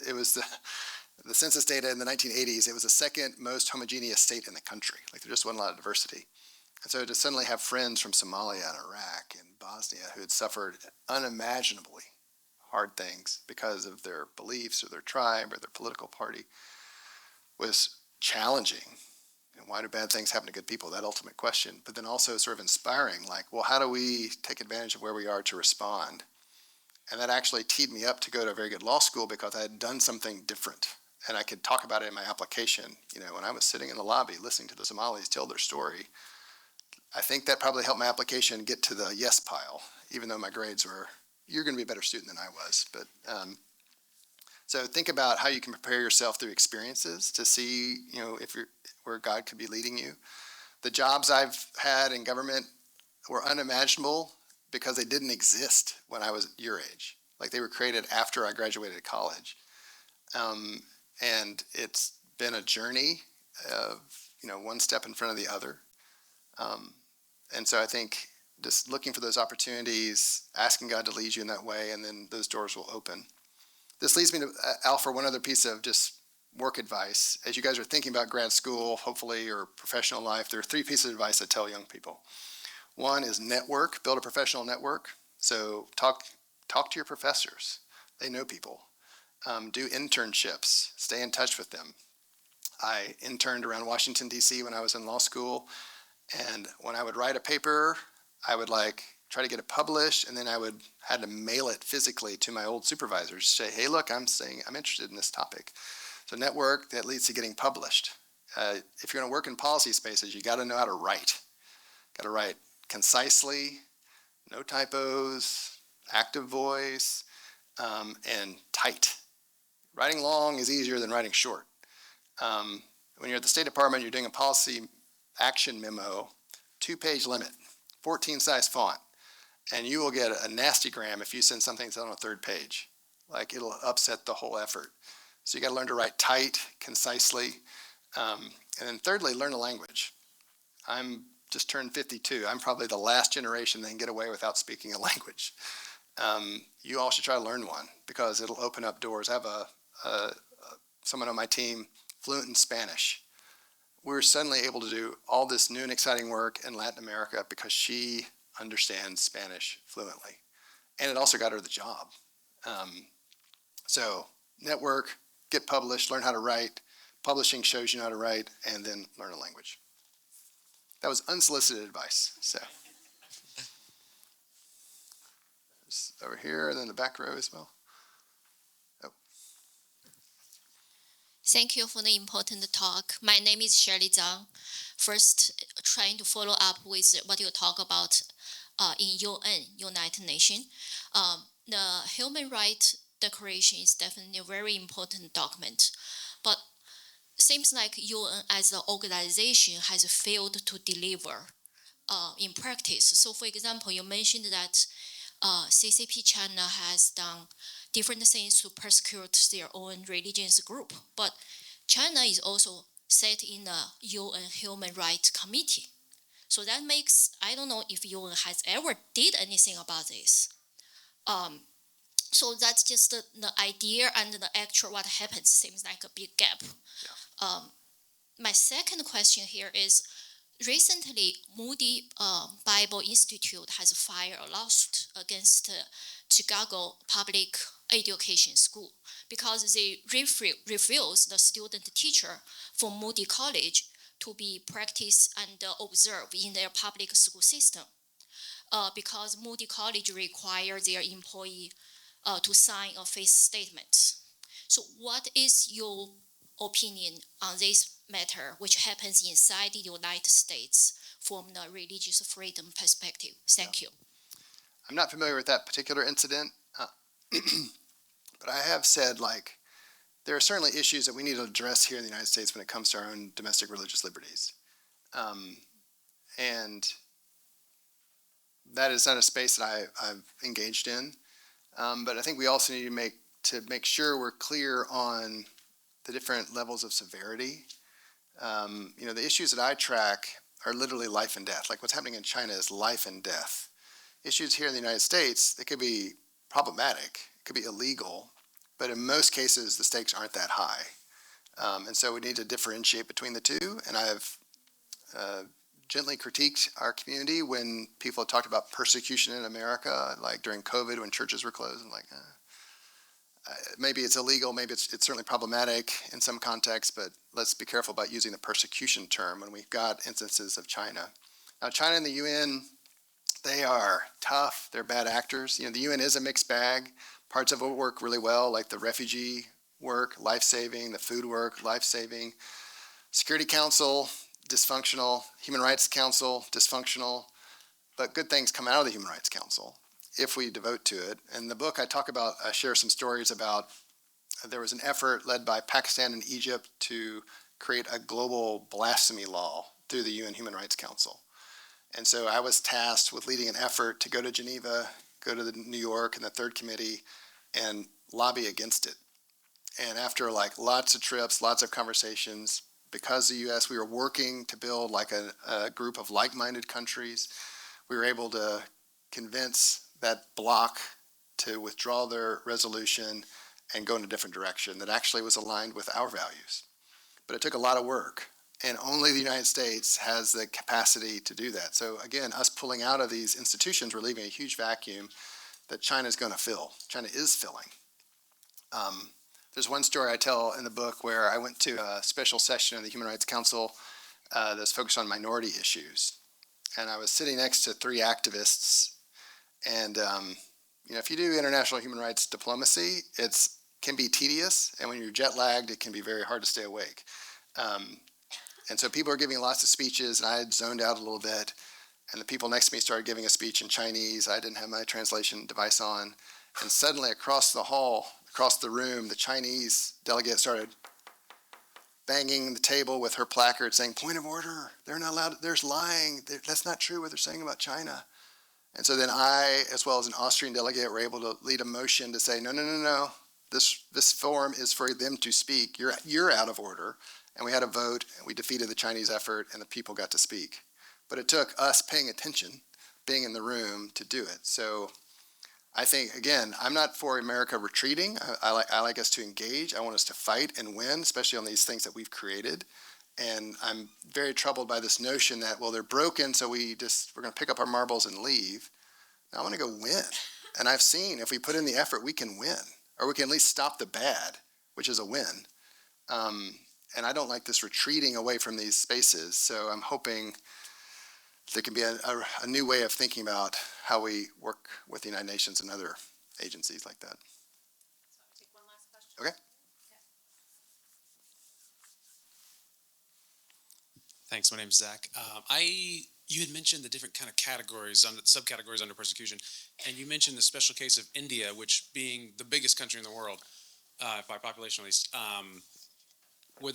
It was the census data in the 1980s, it was the second most homogeneous state in the country. Like there just wasn't a lot of diversity. And so to suddenly have friends from Somalia and Iraq and Bosnia who had suffered unimaginably hard things because of their beliefs or their tribe or their political party was challenging. Why do bad things happen to good people? That ultimate question. But then also sort of inspiring, like, well, how do we take advantage of where we are to respond? And that actually teed me up to go to a very good law school because I had done something different. And I could talk about it in my application. When I was sitting in the lobby listening to the Somalis tell their story, I think that probably helped my application get to the yes pile, even though my grades were, you're going to be a better student than I was. But so think about how you can prepare yourself through experiences to see, where God could be leading you. The jobs I've had in government were unimaginable because they didn't exist when I was your age. Like they were created after I graduated college. And it's been a journey of, one step in front of the other. And so I think just looking for those opportunities, asking God to lead you in that way, and then those doors will open. This leads me to, Al, for one other piece of just work advice. As you guys are thinking about grad school, hopefully, or professional life, there are 3 pieces of advice I tell young people. One is network, build a professional network. So talk to your professors. They know people. Do internships, stay in touch with them. I interned around Washington, D.C. when I was in law school. And when I would write a paper, I would try to get it published, and then I had to mail it physically to my old supervisors, say, hey, look, I'm interested in this topic. So network, that leads to getting published. If you're going to work in policy spaces, you got to know how to write. Got to write concisely, no typos, active voice, and tight. Writing long is easier than writing short. When you're at the State Department, you're doing a policy action memo, 2-page limit, 14-size font, and you will get a nasty gram if you send something that's on a 3rd page. It'll upset the whole effort. So you got to learn to write tight, concisely, and then thirdly, learn a language. I'm just turned 52. I'm probably the last generation that can get away without speaking a language. you all should try to learn one because it'll open up doors. I have someone on my team fluent in Spanish. We're suddenly able to do all this new and exciting work in Latin America because she understands Spanish fluently. And it also got her the job. So network, get published, learn how to write. Publishing shows you how to write, and then learn a language. That was unsolicited advice. So over here, and then the back row as well. Oh. Thank you for the important talk. My name is Shirley Zhang. First, trying to follow up with what you talk about in UN, United Nations. The Human Rights Declaration is definitely a very important document, but seems like UN as an organization has failed to deliver in practice. So, for example, you mentioned that CCP China has done different things to persecute their own religious group, but China is also set in the UN Human Rights Committee. So that makes, I don't know if UN has ever did anything about this. So that's just the idea and the actual what happens seems like a big gap. Yeah. My second question here is, recently Moody Bible Institute has filed a lawsuit against Chicago Public Education School because they refuse the student teacher from Moody College to be practiced and observed in their public school system because Moody College requires their employee to sign a faith statement. So what is your opinion on this matter, which happens inside the United States from the religious freedom perspective? Thank you. I'm not familiar with that particular incident, but I have said, like, there are certainly issues that we need to address here in the United States when it comes to our own domestic religious liberties. And that is not a space that I've engaged in. But I think we also need to make sure we're clear on the different levels of severity. The issues that I track are literally life and death. Like what's happening in China is life and death. Issues here in the United States, they could be problematic, it could be illegal, but in most cases the stakes aren't that high. And so we need to differentiate between the two. And I have gently critiqued our community when people have talked about persecution in America, like during COVID when churches were closed. I'm like, maybe it's illegal, maybe it's certainly problematic in some contexts, but let's be careful about using the persecution term when we've got instances of China. Now, China and the UN, they are tough, they're bad actors. The UN is a mixed bag. Parts of it work really well, like the refugee work, life-saving, the food work, life-saving. Security Council, dysfunctional. Human Rights Council, dysfunctional. But good things come out of the Human Rights Council if we devote to it. In the book, I share some stories about there was an effort led by Pakistan and Egypt to create a global blasphemy law through the UN Human Rights Council. And so I was tasked with leading an effort to go to Geneva, go to New York and the Third Committee, and lobby against it. And after lots of trips, lots of conversations, because the U.S., we were working to build a group of like-minded countries, we were able to convince that bloc to withdraw their resolution and go in a different direction that actually was aligned with our values. But it took a lot of work, and only the United States has the capacity to do that. So again, us pulling out of these institutions, we're leaving a huge vacuum that China is going to fill. China is filling. There's one story I tell in the book where I went to a special session of the Human Rights Council that's focused on minority issues. And I was sitting next to three activists. And, if you do international human rights diplomacy, it can be tedious. And when you're jet lagged, it can be very hard to stay awake. And so people are giving lots of speeches, and I had zoned out a little bit. And the people next to me started giving a speech in Chinese. I didn't have my translation device on. And suddenly across the hall, across the room, the Chinese delegate started banging the table with her placard saying, "Point of order, they're not allowed, there's lying, that's not true what they're saying about China." And so then I, as well as an Austrian delegate, were able to lead a motion to say, no, this forum is for them to speak. You're out of order. And we had a vote, and we defeated the Chinese effort, and the people got to speak. But it took us paying attention, being in the room, to do it. So I think, again, I'm not for America retreating. I like us to engage. I want us to fight and win, especially on these things that we've created. And I'm very troubled by this notion that, well, they're broken, so we're going to pick up our marbles and leave. I want to go win. And I've seen if we put in the effort, we can win, or we can at least stop the bad, which is a win. And I don't like this retreating away from these spaces. So I'm hoping there can be a new way of thinking about how we work with the United Nations and other agencies like that. Take one last question. Okay. Thanks. My name's Zach. You had mentioned the different kind of categories, subcategories under persecution, and you mentioned the special case of India, which being the biggest country in the world, by population at least, where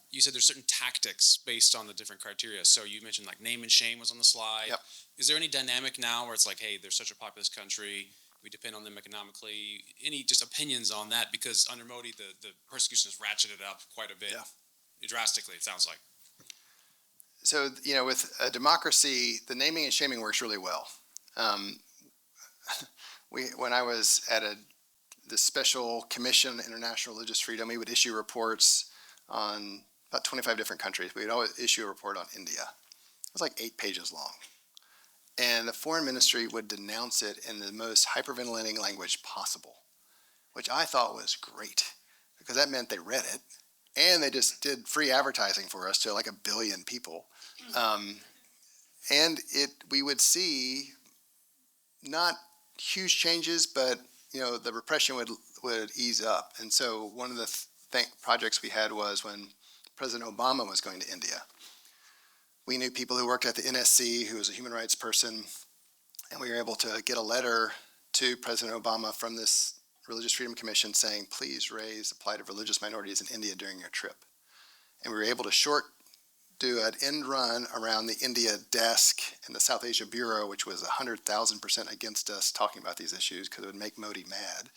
you said there's certain tactics based on the different criteria. So you mentioned like name and shame was on the slide. Yep. Is there any dynamic now where it's like, hey, they're such a populous country, we depend on them economically? Any just opinions on that? Because under Modi, the persecution has ratcheted up quite a bit, drastically, it sounds like. So, with a democracy, the naming and shaming works really well. When I was at the Special Commission on International Religious Freedom, we would issue reports on about 25 different countries. We'd always issue a report on India. It was like 8 pages long. And the foreign ministry would denounce it in the most hyperventilating language possible, which I thought was great, because that meant they read it. And they just did free advertising for us to like 1 billion people. And we would see not huge changes, but the repression would ease up. And so one of the projects we had was when President Obama was going to India. We knew people who worked at the NSC, who was a human rights person, and we were able to get a letter to President Obama from this Religious Freedom Commission saying, please raise the plight of religious minorities in India during your trip. And we were able to do an end run around the India desk and the South Asia Bureau, which was 100,000% against us talking about these issues because it would make Modi mad.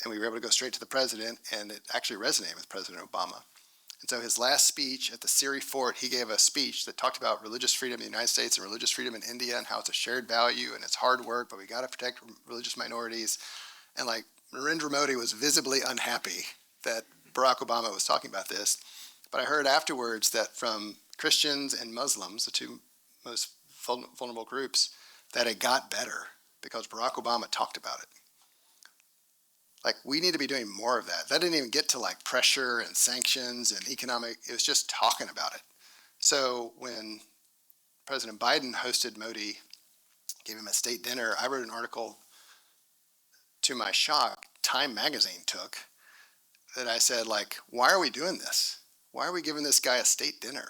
And we were able to go straight to the president, and it actually resonated with President Obama. And so his last speech at the Siri Fort, he gave a speech that talked about religious freedom in the United States and religious freedom in India and how it's a shared value and it's hard work, but we got to protect religious minorities. And like Narendra Modi was visibly unhappy that Barack Obama was talking about this. But I heard afterwards that from Christians and Muslims, the two most vulnerable groups, that it got better because Barack Obama talked about it. Like, we need to be doing more of that. That didn't even get to like pressure and sanctions and economic, it was just talking about it. So when President Biden hosted Modi, gave him a state dinner, I wrote an article, to my shock, Time magazine took, that I said, like, why are we doing this? Why are we giving this guy a state dinner?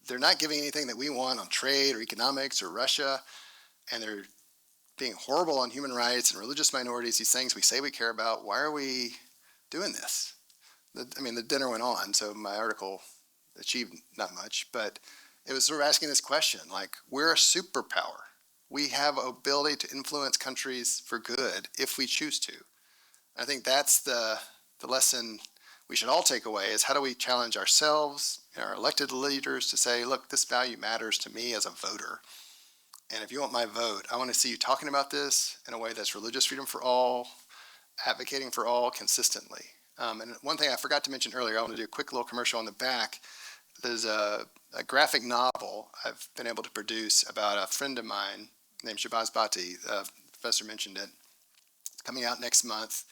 They're not giving anything that we want on trade or economics or Russia, and they're being horrible on human rights and religious minorities, these things we say we care about. Why are we doing this? The dinner went on, so my article achieved not much, but it was sort of asking this question, like, we're a superpower. We have ability to influence countries for good if we choose to. I think that's the lesson we should all take away, is how do we challenge ourselves and our elected leaders to say, look, this value matters to me as a voter. And if you want my vote, I want to see you talking about this in a way that's religious freedom for all, advocating for all consistently. And one thing I forgot to mention earlier, I want to do a quick little commercial on the back. There's a graphic novel I've been able to produce about a friend of mine named Shabazz Bhatti. The professor mentioned it. It's coming out next month.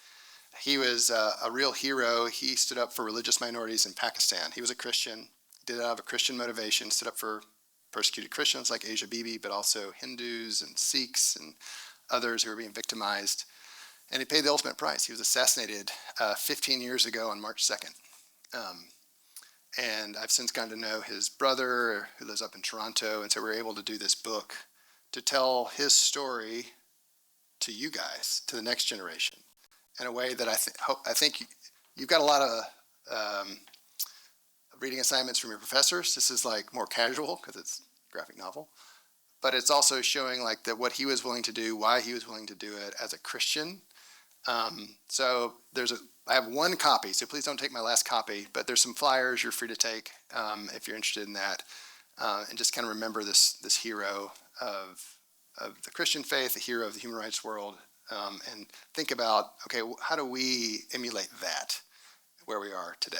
He was a real hero. He stood up for religious minorities in Pakistan. He was a Christian, did it out of a Christian motivation, stood up for persecuted Christians like Asia Bibi, but also Hindus and Sikhs and others who were being victimized. And he paid the ultimate price. He was assassinated 15 years ago on March 2nd. And I've since gotten to know his brother, who lives up in Toronto, and so we were able to do this book to tell his story to you guys, to the next generation, in a way that I think you've got a lot of reading assignments from your professors. This is like more casual because it's a graphic novel, but it's also showing like that what he was willing to do, why he was willing to do it as a Christian. So I have one copy, so please don't take my last copy, but there's some flyers you're free to take if you're interested in that, and just kind of remember this hero of the Christian faith, the hero of the human rights world, and think about, okay, how do we emulate that where we are today?